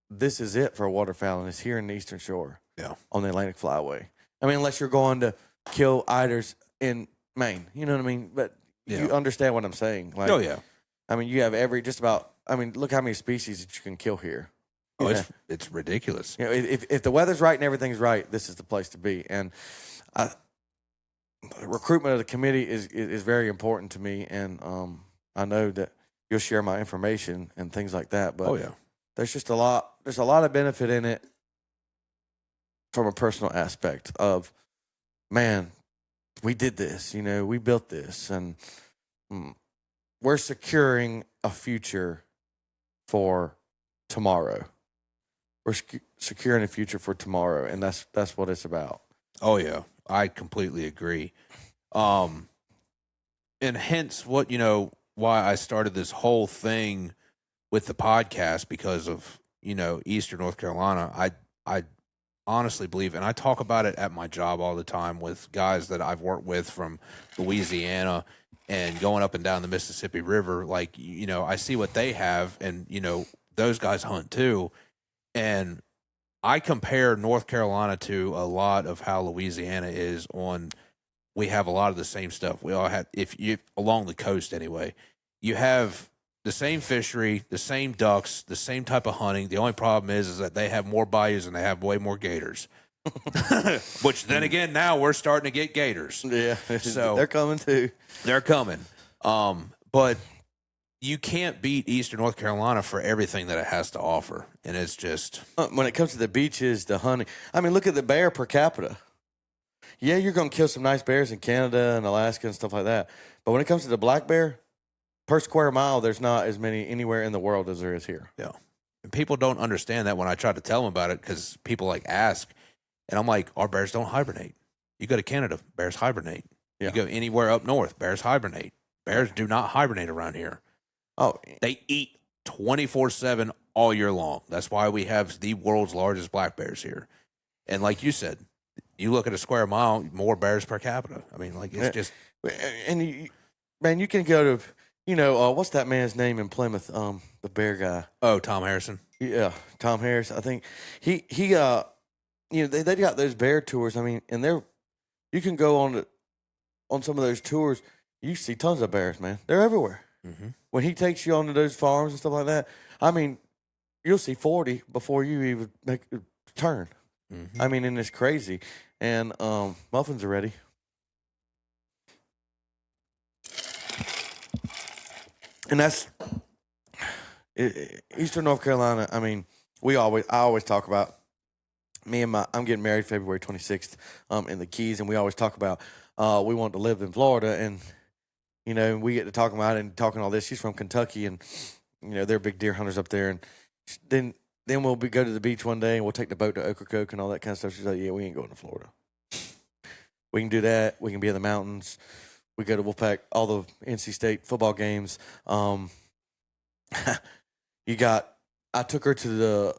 it for waterfowl, and it's here in the Eastern Shore. Yeah. On the Atlantic Flyway. I mean, unless you're going to kill eiders in Maine, you know what I mean? But you understand what I'm saying. Like, oh yeah. I mean, you have look how many species that you can kill here. Oh, it's ridiculous. You know, if the weather's right and everything's right, this is the place to be. And recruitment of the committee is very important to me, and I know that you'll share my information and things like that. But there's just a lot of benefit in it from a personal aspect of, man, we did this, you know, we built this, and we're securing a future for tomorrow. We're securing a future for tomorrow, and that's what it's about. Oh yeah, I completely agree. And hence what, you know, why I started this whole thing with the podcast, because of, you know, Eastern North Carolina. I honestly believe, and I talk about it at my job all the time with guys that I've worked with from Louisiana and going up and down the Mississippi River. Like, you know, I see what they have, and, you know, those guys hunt too. And I compare North Carolina to a lot of how Louisiana is on. We have a lot of the same stuff. We all have, if you along the coast anyway, you have the same fishery, the same ducks, the same type of hunting. The only problem is that they have more bayous and they have way more gators. Which then again, now we're starting to get gators. Yeah, so they're coming too. They're coming. But you can't beat Eastern North Carolina for everything that it has to offer. And it's just, when it comes to the beaches, the hunting. I mean, look at the bear per capita. Yeah, you're going to kill some nice bears in Canada and Alaska and stuff like that. But when it comes to the black bear, per square mile, there's not as many anywhere in the world as there is here. Yeah. And people don't understand that when I try to tell them about it, because people like ask, and I'm like, our bears don't hibernate. You go to Canada, bears hibernate. Yeah. You go anywhere up north, bears hibernate. Bears do not hibernate around here. Oh, they eat 24/7 all year long. That's why we have the world's largest black bears here. And like you said, you look at a square mile, more bears per capita. I mean, like, it's just. And man, you can go to, you know, what's that man's name in Plymouth? The bear guy. Oh, Tom Harrison. Yeah, Tom Harris. I think he you know, they got those bear tours. I mean, and you can go on some of those tours. You see tons of bears, man. They're everywhere. Mm-hmm. When he takes you onto those farms and stuff like that, I mean, you'll see 40 before you even make a turn. Mm-hmm. I mean, and it's crazy. And muffins are ready. And that's Eastern North Carolina. I mean, I always talk about I'm getting married February 26th in the Keys, and we always talk about we want to live in Florida, and you know, we get to talking about it and talking all this. She's from Kentucky, and you know, they're big deer hunters up there. And then we'll go to the beach one day, and we'll take the boat to Ocracoke and all that kind of stuff. She's like, "Yeah, we ain't going to Florida. We can do that. We can be in the mountains. We go to Wolfpack, all the NC State football games. I took her to the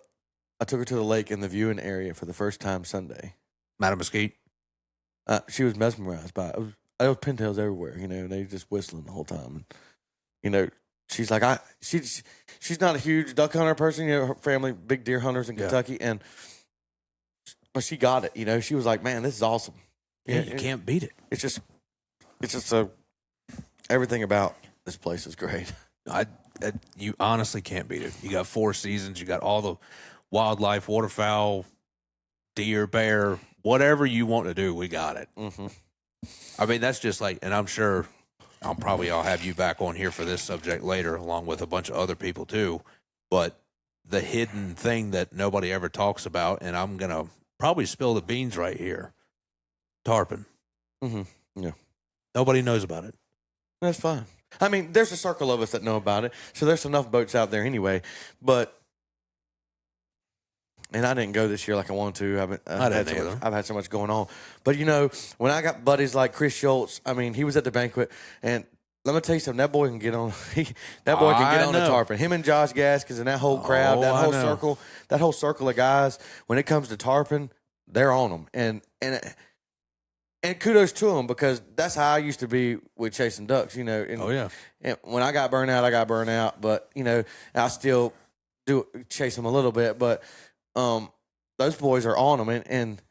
lake in the viewing area for the first time Sunday. Madam Mesquite. She was mesmerized by it. There was pintails everywhere, you know, and they just whistling the whole time. And, you know, she's like, she's not a huge duck hunter person. You know, her family, big deer hunters in Kentucky. And but she got it, you know. She was like, man, this is awesome. Yeah, you can't beat it. It's just everything about this place is great. You honestly can't beat it. You got 4 seasons. You got all the wildlife, waterfowl, deer, bear, whatever you want to do, we got it. Mm-hmm. I mean, that's just like, and I'm sure I'll have you back on here for this subject later, along with a bunch of other people too. But the hidden thing that nobody ever talks about, and I'm going to probably spill the beans right here, tarpon. Mm-hmm. Yeah. Nobody knows about it. That's fine. I mean, there's a circle of us that know about it, so there's enough boats out there anyway. And I didn't go this year like I wanted to. I've had so much going on. But, you know, when I got buddies like Chris Schultz, I mean, he was at the banquet, and let me tell you something, that boy can get on. That boy can get on the tarpon. Him and Josh Gaskins and that whole crowd, that whole circle of guys, when it comes to tarpon, they're on them. And kudos to them, because that's how I used to be with chasing ducks, you know. And when I got burnt out, but, you know, I still do chase them a little bit, but those boys are on them, and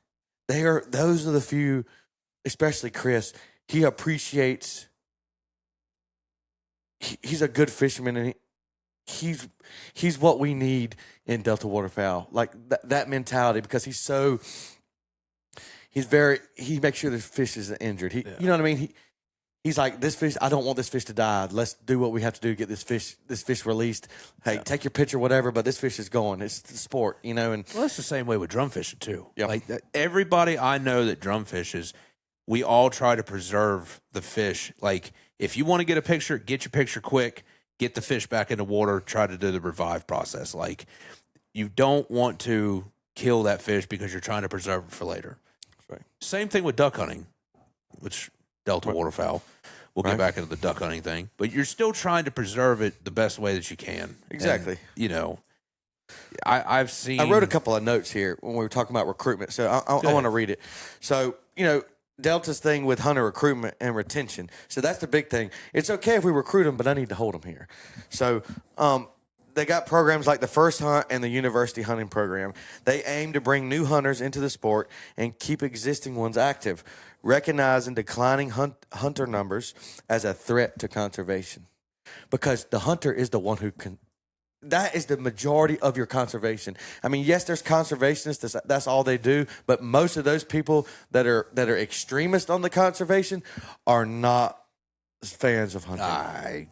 those are the few, especially Chris. He appreciates. He's a good fisherman, and he's what we need in Delta Waterfowl, like that mentality, because he makes sure the fish isn't injured. You know what I mean? He's like, this fish, I don't want this fish to die. Let's do what we have to do to get this fish released. Hey, take your picture, whatever, but this fish is going. It's the sport, you know. And well, that's the same way with drum fishing too. Yeah. Like everybody I know that drum fishes, we all try to preserve the fish. Like if you want to get a picture, get your picture quick, get the fish back in the water, try to do the revive process. Like you don't want to kill that fish because you're trying to preserve it for later. That's right. Same thing with duck hunting, which Delta Waterfowl. We'll get back into the duck hunting thing, but you're still trying to preserve it the best way that you can. Exactly. And, you know, I wrote a couple of notes here when we were talking about recruitment, so I want to read it. So, you know, Delta's thing with hunter recruitment and retention. So that's the big thing. It's okay if we recruit them, but I need to hold them here. So, they got programs like the First Hunt and the University Hunting Program. They aim to bring new hunters into the sport and keep existing ones active, recognizing declining hunter numbers as a threat to conservation. Because the hunter is the one who can. That is the majority of your conservation. I mean, yes, there's conservationists. That's all they do. But most of those people that are extremists on the conservation are not fans of hunting. I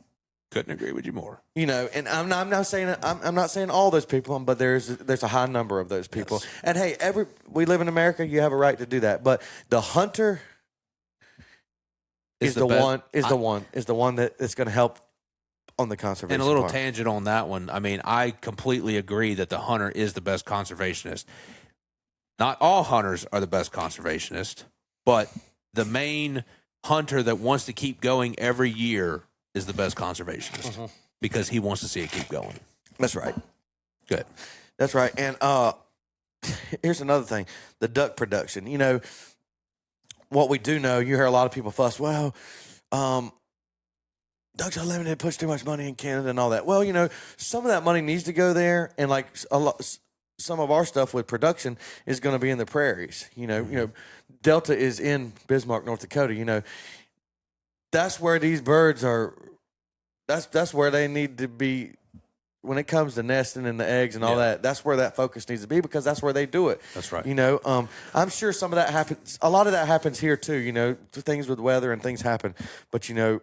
couldn't agree with you more. You know, and I'm not saying all those people, but there's a high number of those people. Yes. And hey, we live in America. You have a right to do that. But the hunter is the one that's going to help on the conservation. And a little part. Tangent on that one. I mean, I completely agree that the hunter is the best conservationist. Not all hunters are the best conservationist, but the main hunter that wants to keep going every year is the best conservationist because he wants to see it keep going. That's right. Good. That's right. And here's another thing: the duck production. You know, what we do know, you hear a lot of people fuss. Well, Ducks Unlimited puts too much money in Canada and all that. Well, you know, some of that money needs to go there, and like some of our stuff with production is going to be in the prairies. You know, Delta is in Bismarck, North Dakota. You know. That's where these birds are. That's where they need to be when it comes to nesting and the eggs and all that. That's where that focus needs to be, because that's where they do it. That's right. You know, I'm sure some of that happens. A lot of that happens here too. You know, things with weather and things happen. But you know,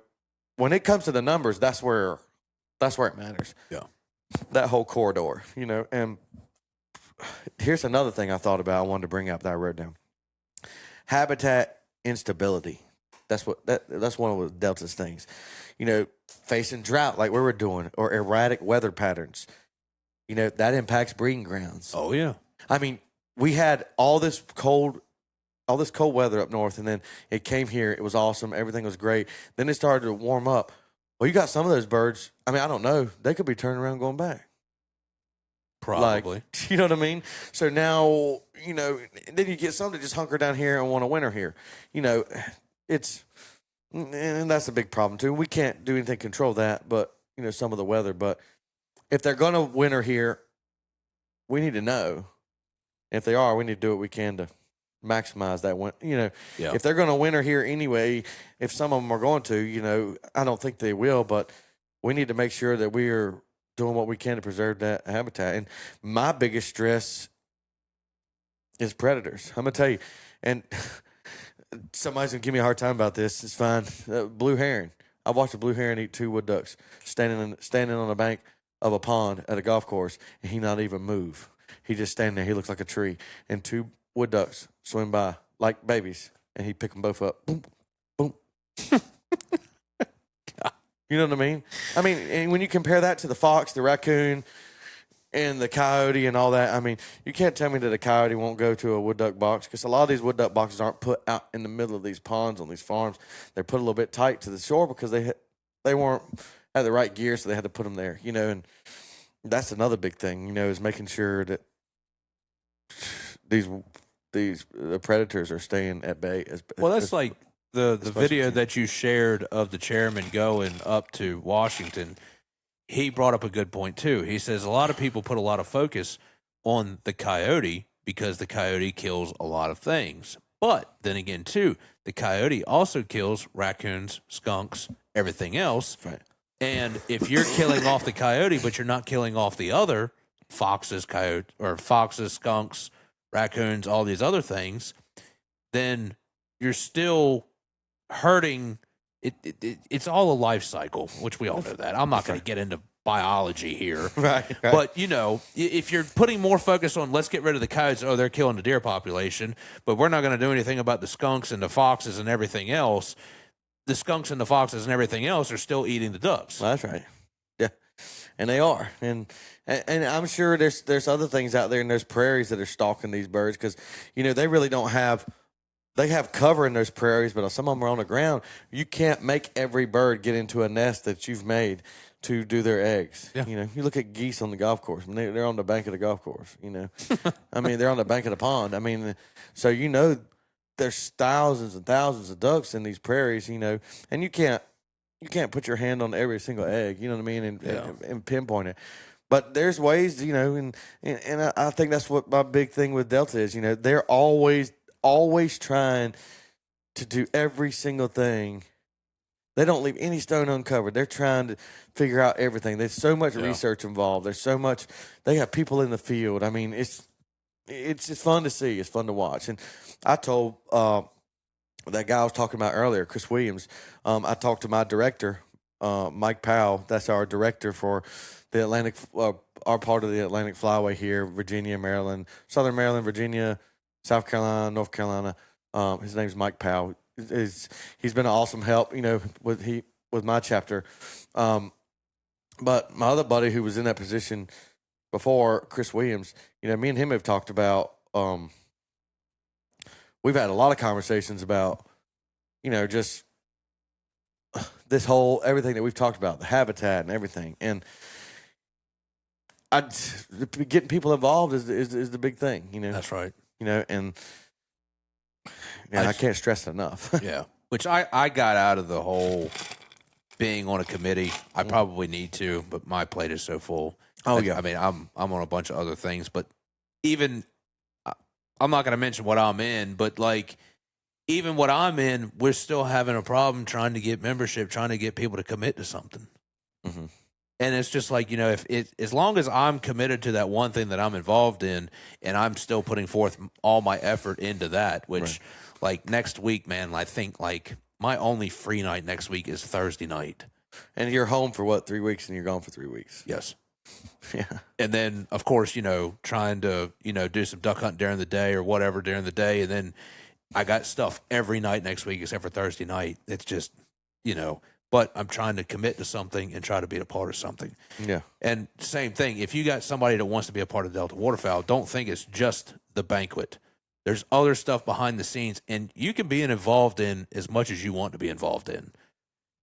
when it comes to the numbers, that's where it matters. Yeah. That whole corridor. You know, and here's another thing I thought about. I wanted to bring up that I wrote down. Habitat instability. That's one of Delta's things. You know, facing drought like we were doing, or erratic weather patterns. You know, that impacts breeding grounds. Oh yeah. I mean, we had all this cold weather up north, and then it came here. It was awesome. Everything was great. Then it started to warm up. Well, you got some of those birds. I mean, I don't know. They could be turning around going back. Probably. Like, you know what I mean? So now, you know, then you get some that just hunker down here and want to winter here. You know, and that's a big problem too. We can't do anything to control that, but some of the weather. But if they're going to winter here, we need to know. If they are, we need to do what we can to maximize that one. If they're going to winter here anyway, if some of them are going to, I don't think they will, but we need to make sure that we are doing what we can to preserve that habitat. And my biggest stress is predators. I'm going to tell you, and somebody's going to give me a hard time about this. It's fine. Blue heron. I watched a blue heron eat 2 wood ducks standing on the bank of a pond at a golf course, and he not even move. He just stand there. He looks like a tree. And 2 wood ducks swim by like babies, and he pick them both up. Boom, boom. You know what I mean? And when you compare that to the fox, the raccoon, and the coyote and all that, you can't tell me that a coyote won't go to a wood duck box, because a lot of these wood duck boxes aren't put out in the middle of these ponds on these farms. They're put a little bit tight to the shore because they weren't at the right gear, so they had to put them there. And that's another big thing. Is making sure that these predators are staying at bay. That's like the video that you shared of the chairman going up to Washington. He brought up a good point too. He says a lot of people put a lot of focus on the coyote because the coyote kills a lot of things. But then again too, the coyote also kills raccoons, skunks, everything else. Right. And if you're killing off the coyote, but you're not killing off the other foxes, skunks, raccoons, all these other things, then you're still hurting. It's all a life cycle, which we all know that. I'm not going to get into biology here. Right. But, if you're putting more focus on let's get rid of the coyotes, they're killing the deer population, but we're not going to do anything about the skunks and the foxes and everything else. The skunks and the foxes and everything else are still eating the ducks. Well, that's right. Yeah. And they are. And I'm sure there's other things out there, and there's prairies that are stalking these birds because, they really don't have – they have cover in those prairies, but some of them are on the ground. You can't make every bird get into a nest that you've made to do their eggs. Yeah. You look at geese on the golf course. They're on the bank of the golf course, they're on the bank of the pond. So, there's thousands and thousands of ducks in these prairies, and you can't put your hand on every single egg, you know what I mean, and pinpoint it. But there's ways, and I think that's what my big thing with Delta is. They're always trying to do every single thing. They don't leave any stone uncovered. They're trying to figure out everything. There's so much research involved. There's so much. They have people in the field. It's fun to see. It's fun to watch. And I told that guy I was talking about earlier, Chris Williams. I talked to my director, Mike Powell. That's our director for the Atlantic, our part of the Atlantic Flyway here, Virginia, Maryland, Southern Maryland, Virginia, South Carolina, North Carolina. His name's Mike Powell. He's been an awesome help, with my chapter. But my other buddy who was in that position before, Chris Williams, me and him have talked about. We've had a lot of conversations about, just this whole everything that we've talked about, the habitat and everything, and getting people involved is the big thing. That's right. And I can't stress it enough. Yeah. Which I got out of the whole being on a committee. I probably need to, but my plate is so full. Oh, yeah. I'm on a bunch of other things, but even I'm not going to mention what I'm in, but even what I'm in, we're still having a problem trying to get membership, trying to get people to commit to something. Mm-hmm. And it's just as long as I'm committed to that one thing that I'm involved in, and I'm still putting forth all my effort into that, which next week, man, I think my only free night next week is Thursday night. And you're home for 3 weeks, and you're gone for 3 weeks. Yes. Yeah. And then, of course, trying to, do some duck hunting during the day or whatever during the day. And then I got stuff every night next week except for Thursday night. It's just, but I'm trying to commit to something and try to be a part of something. Yeah. And same thing, if you got somebody that wants to be a part of Delta Waterfowl, don't think it's just the banquet. There's other stuff behind the scenes, and you can be involved in as much as you want to be involved in.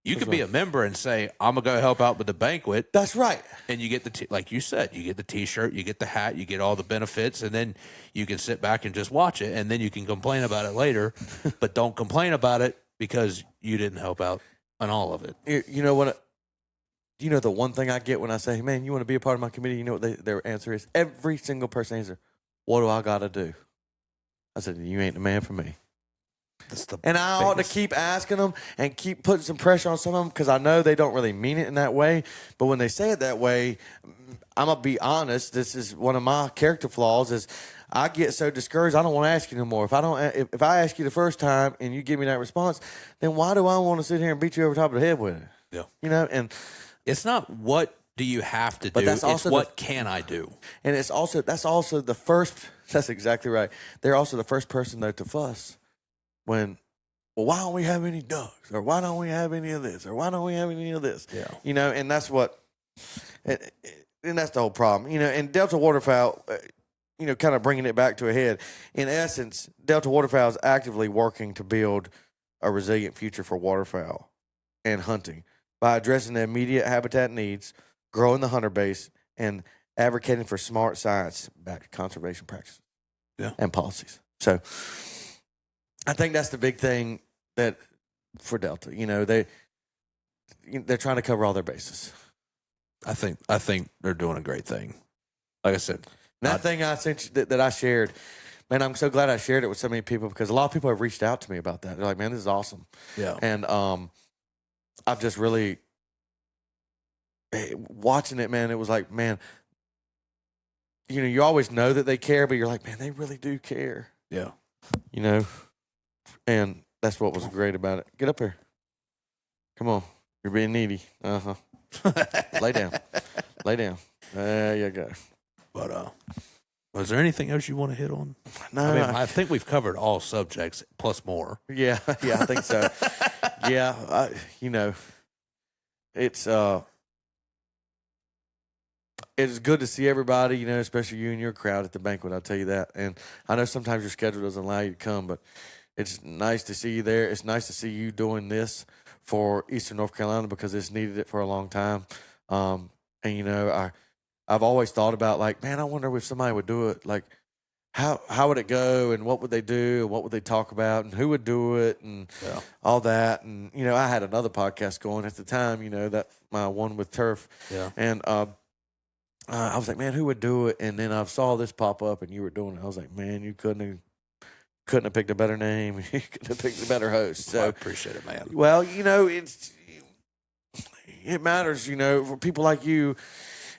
You could be a member and say, I'm going to go help out with the banquet. That's right. And you get like you said, you get the T-shirt, you get the hat, you get all the benefits, and then you can sit back and just watch it, and then you can complain about it later, but don't complain about it because you didn't help out on all of it. You know what? you know the one thing I get when I say, man, you want to be a part of my committee? You know what their answer is? Every single person answer, what do I got to do? I said, you ain't the man for me. And I ought to keep asking them and keep putting some pressure on some of them because I know they don't really mean it in that way. But when they say it that way, I'm going to be honest. This is one of my character flaws is I get so discouraged, I don't want to ask you no more. If I ask you the first time and you give me that response, then why do I want to sit here and beat you over top of the head with it? Yeah. You know, and it's not what do you have to do, it's what can I do. And that's also the first, that's exactly right. They're also the first person, though, to fuss when, well, why don't we have any ducks? Or why don't we have any of this? Or why don't we have any of this? Yeah. You know, and that's what, and that's the whole problem. You know, and Delta Waterfowl, you know, kind of bringing it back to a head. In essence, Delta Waterfowl is actively working to build a resilient future for waterfowl and hunting by addressing the immediate habitat needs, growing the hunter base, and advocating for smart science-backed conservation practices and policies. So I think that's the big thing that for Delta. You know, they're trying to cover all their bases. I think they're doing a great thing. Like I said, that thing I sent you, that I shared, man, I'm so glad I shared it with so many people because a lot of people have reached out to me about that. They're like, man, this is awesome. Yeah. And I've just really watching it, man. It was like, man, you know, you always know that they care, but you're like, man, they really do care. Yeah. You know, and that's what was great about it. Get up here. Come on. You're being needy. Uh-huh. Lay down. Lay down. There you go. But was there anything else you want to hit on? No, I mean, I think we've covered all subjects plus more. Yeah, I think so. Yeah, you know, it's good to see everybody, you know, especially you and your crowd at the banquet, I'll tell you that. And I know sometimes your schedule doesn't allow you to come, but it's nice to see you there. It's nice to see you doing this for Eastern North Carolina because it's needed it for a long time. And, you know, I've always thought about, like, man, I wonder if somebody would do it. Like, how would it go and what would they do and what would they talk about and who would do it and all that. And, you know, I had another podcast going at the time, you know, that my one with Turf. Yeah. And I was like, man, who would do it? And then I saw this pop up and you were doing it. I was like, man, you couldn't have picked a better name. You couldn't have picked a better host. So I appreciate it, man. Well, you know, it matters, you know, for people like you.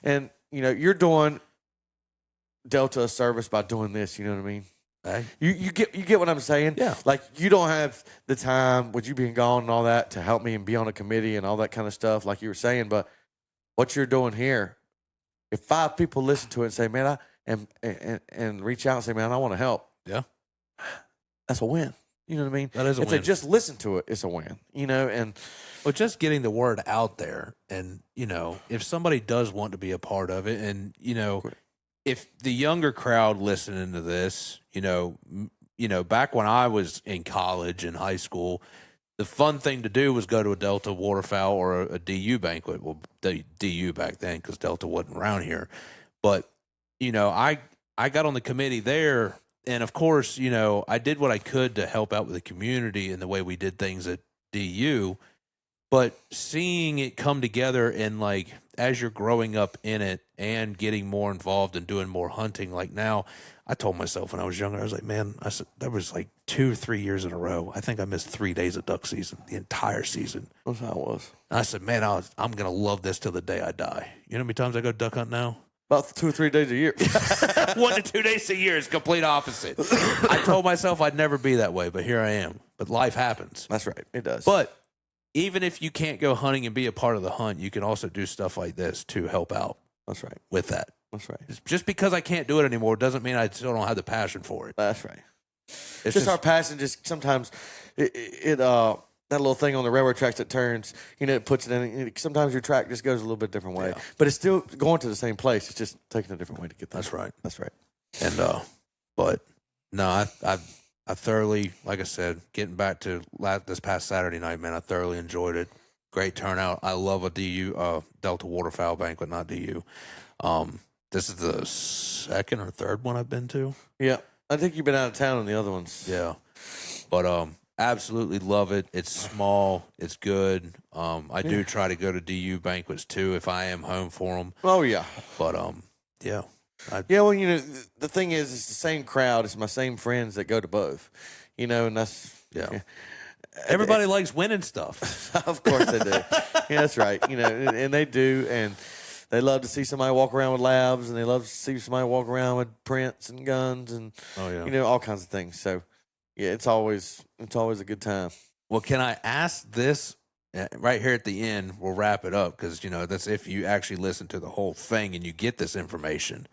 And, you know, you're doing Delta a service by doing this, you know what I mean? Hey. You get what I'm saying? Yeah. Like, you don't have the time with you being gone and all that to help me and be on a committee and all that kind of stuff, like you were saying. But what you're doing here, if 5 people listen to it and say, man, and reach out and say, man, I want to help. Yeah. That's a win. You know what I mean? That is a win. If they just listen to it, it's a win, you know? And well, just getting the word out there and, you know, if somebody does want to be a part of it and, you know, if the younger crowd listening to this, you know, back when I was in college and high school, the fun thing to do was go to a Delta Waterfowl or a DU banquet. Well, DU back then because Delta wasn't around here. But, you know, I got on the committee there. And, of course, you know, I did what I could to help out with the community and the way we did things at DU. But seeing it come together and, like, as you're growing up in it and getting more involved and doing more hunting, like now, I told myself when I was younger, I was like, man, I said, that was like 2 or 3 years in a row. I think I missed 3 days of duck season, the entire season. That's how it was. And I said, man, I'm going to love this till the day I die. You know how many times I go duck hunt now? About 2 or 3 days a year. 1 to 2 days a year is complete opposite. I told myself I'd never be that way, but here I am. But life happens. That's right. It does. But even if you can't go hunting and be a part of the hunt, you can also do stuff like this to help out. That's right. With that. That's right. Just because I can't do it anymore doesn't mean I still don't have the passion for it. That's right. It's just our passion. Just sometimes that little thing on the railroad tracks that turns, you know, it puts it in. Sometimes your track just goes a little bit different way, but it's still going to the same place. It's just taking a different way to get there. That's right. That's right. And but no, I thoroughly, like I said, getting back to this past Saturday night, man, I thoroughly enjoyed it. Great turnout. I love a DU Delta Waterfowl banquet, not DU. This is the 2nd or 3rd one I've been to. Yeah, I think you've been out of town on the other ones. Yeah, but Absolutely love it. It's small. It's good. I do try to go to DU banquets too if I am home for them. Oh yeah, But yeah. yeah. Well, the thing is, it's the same crowd. It's my same friends that go to both. And that's Yeah. Everybody likes winning stuff. Of course they do. Yeah, that's right. And they do, and they love to see somebody walk around with labs, and they love to see somebody walk around with prints and guns, and all kinds of things. So, yeah, it's always a good time. Well, can I ask this right here at the end? We'll wrap it up because that's if you actually listen to the whole thing and you get this information.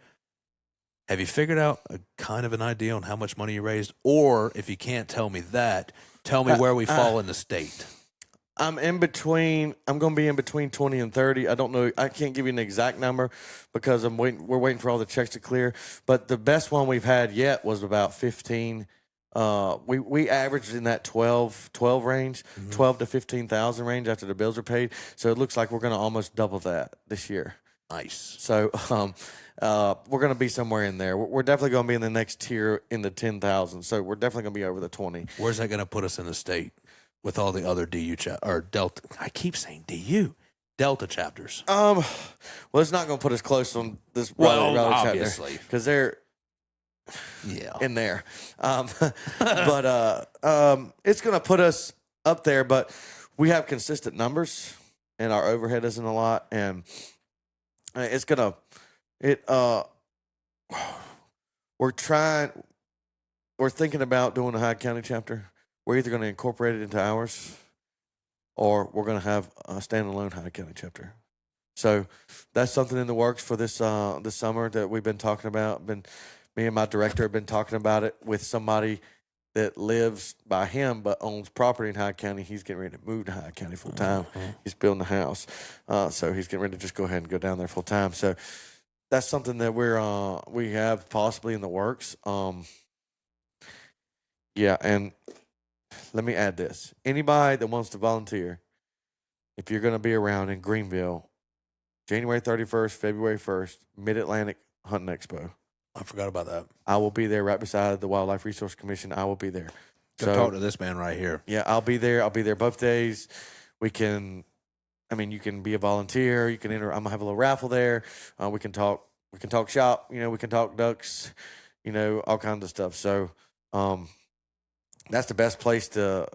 Have you figured out a kind of an idea on how much money you raised, or if you can't tell me that, tell me where we fall in the state? I'm in between. I'm going to be in between 20 and 30. I don't know. I can't give you an exact number because we're waiting for all the checks to clear. But the best one we've had yet was about 15. We averaged in that 12 range, 12 to 15,000 range after the bills are paid. So it looks like we're going to almost double that this year. Nice. So we're going to be somewhere in there. We're definitely going to be in the next tier in the 10,000. So we're definitely going to be over the 20. Where's that going to put us in the state with all the other DU or Delta? I keep saying DU. Delta chapters. Well, it's not going to put us close on this Raleigh obviously, chapter because they're in there. But it's going to put us up there. But we have consistent numbers, and our overhead isn't a lot, and it's going to we're thinking about doing a Hyde County chapter. We're either going to incorporate it into ours, or we're going to have a standalone Hyde County chapter. So that's something in the works for this summer that we've been talking about. Me and my director have been talking about it with somebody that lives by him but owns property in Hyde County. He's getting ready to move to Hyde County full time. He's building a house, so he's getting ready to just go ahead and go down there full time. So that's something that we have possibly in the works. Yeah, and let me add this. Anybody that wants to volunteer, if you're going to be around in Greenville, January 31st, February 1st, Mid-Atlantic Hunting Expo. I forgot about that. I will be there right beside the Wildlife Resource Commission. I will be there. Go talk to this man right here. Yeah, I'll be there. I'll be there both days. You can be a volunteer. You can enter. I'm going to have a little raffle there. We can talk shop. We can talk ducks, all kinds of stuff. So, that's the best place to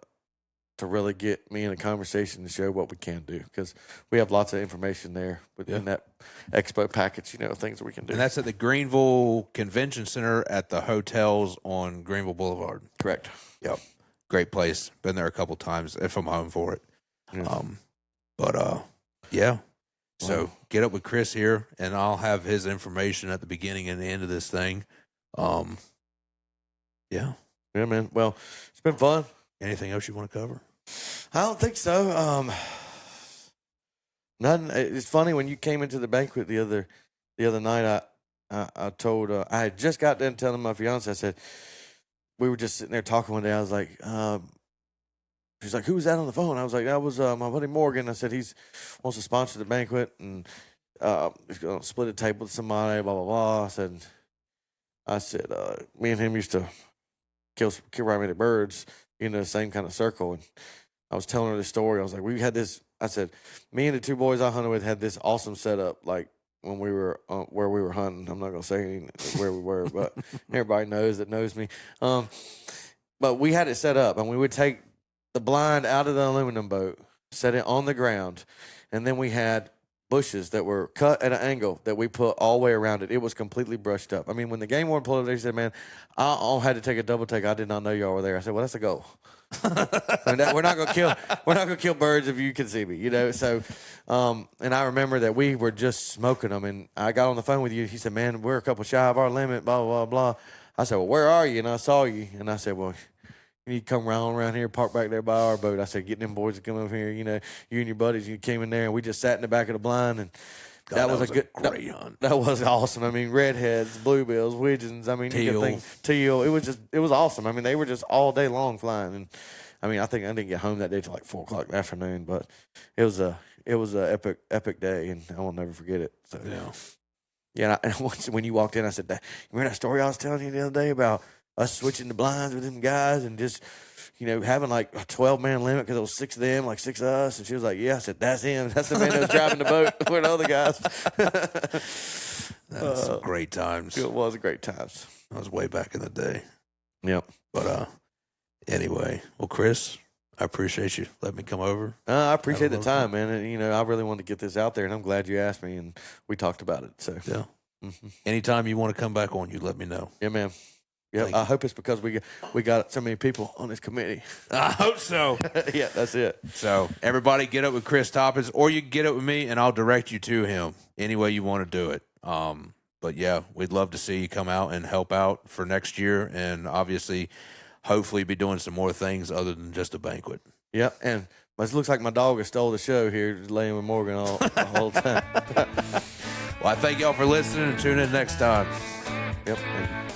really get me in a conversation to show what we can do because we have lots of information there within that expo package, things that we can do. And that's at the Greenville Convention Center at the hotels on Greenville Boulevard. Correct. Yep. Great place. Been there a couple times if I'm home for it. Yeah. Yeah. So Wow. get up with Chris here and I'll have his information at the beginning and the end of this thing. Yeah. Yeah, man. Well, it's been fun. Anything else you want to cover? I don't think so. Nothing. It's funny when you came into the banquet the other night. I told I had just got done telling my fiance. I said we were just sitting there talking one day. I was like, she's like, "Who was that on the phone?" I was like, "That was my buddy Morgan." I said he wants to sponsor the banquet and he's going to split a table with somebody. Blah blah blah. I said, me and him used to kill right-minded birds. The same kind of circle. And I was telling her the story. I was like, we had this. I said, me and the two boys I hunted with had this awesome setup. Like when we were where we were hunting. I'm not gonna say where we were, but everybody knows me. But we had it set up, and we would take the blind out of the aluminum boat, set it on the ground, and then we had bushes that were cut at an angle that we put all the way around it. It was completely brushed up. I mean, when the game warden pulled up, they said, "Man, I had to take a double take. I did not know y'all were there." I said, "Well, that's a goal. We're not gonna kill birds if you can see me, So, and I remember that we were just smoking them, and I got on the phone with you. He said, "Man, we're a couple shy of our limit." Blah blah blah. I said, "Well, where are you?" And I saw you, and I said, "Well, you need to come around here, park back there by our boat." I said, "Get them boys to come over here. You and your buddies." You came in there, and we just sat in the back of the blind, and God, that was a great hunt. That was awesome. I mean, redheads, bluebills, widgeons. I mean, teal. Teal. It was awesome. I mean, they were just all day long flying, and I mean, I think I didn't get home that day till like 4:00 in the afternoon, but it was a epic day, and I will never forget it. So yeah. And once when you walked in, I said, "You remember that story I was telling you the other day about us switching the blinds with them guys and just, having like a 12-man limit because it was 6 of them, like 6 of us. And she was like, yeah. I said, that's him. That's the man that was driving the boat with the other guys. That was some great times. It was great times. That was way back in the day. Yep. But anyway, well, Chris, I appreciate you letting me come over. I appreciate the time, man. And, I really wanted to get this out there, and I'm glad you asked me, and we talked about it. So yeah. Anytime you want to come back on, you let me know. Yeah, man. Yeah, I hope it's because we got so many people on this committee. I hope so. Yeah, that's it. So everybody get up with Chris Toppins, or you can get up with me, and I'll direct you to him any way you want to do it. But yeah, we'd love to see you come out and help out for next year, and obviously, hopefully, be doing some more things other than just a banquet. Yeah, and it looks like my dog has stole the show here, just laying with Morgan all the whole time. Well, I thank y'all for listening, and tune in next time. Yep. Thank you.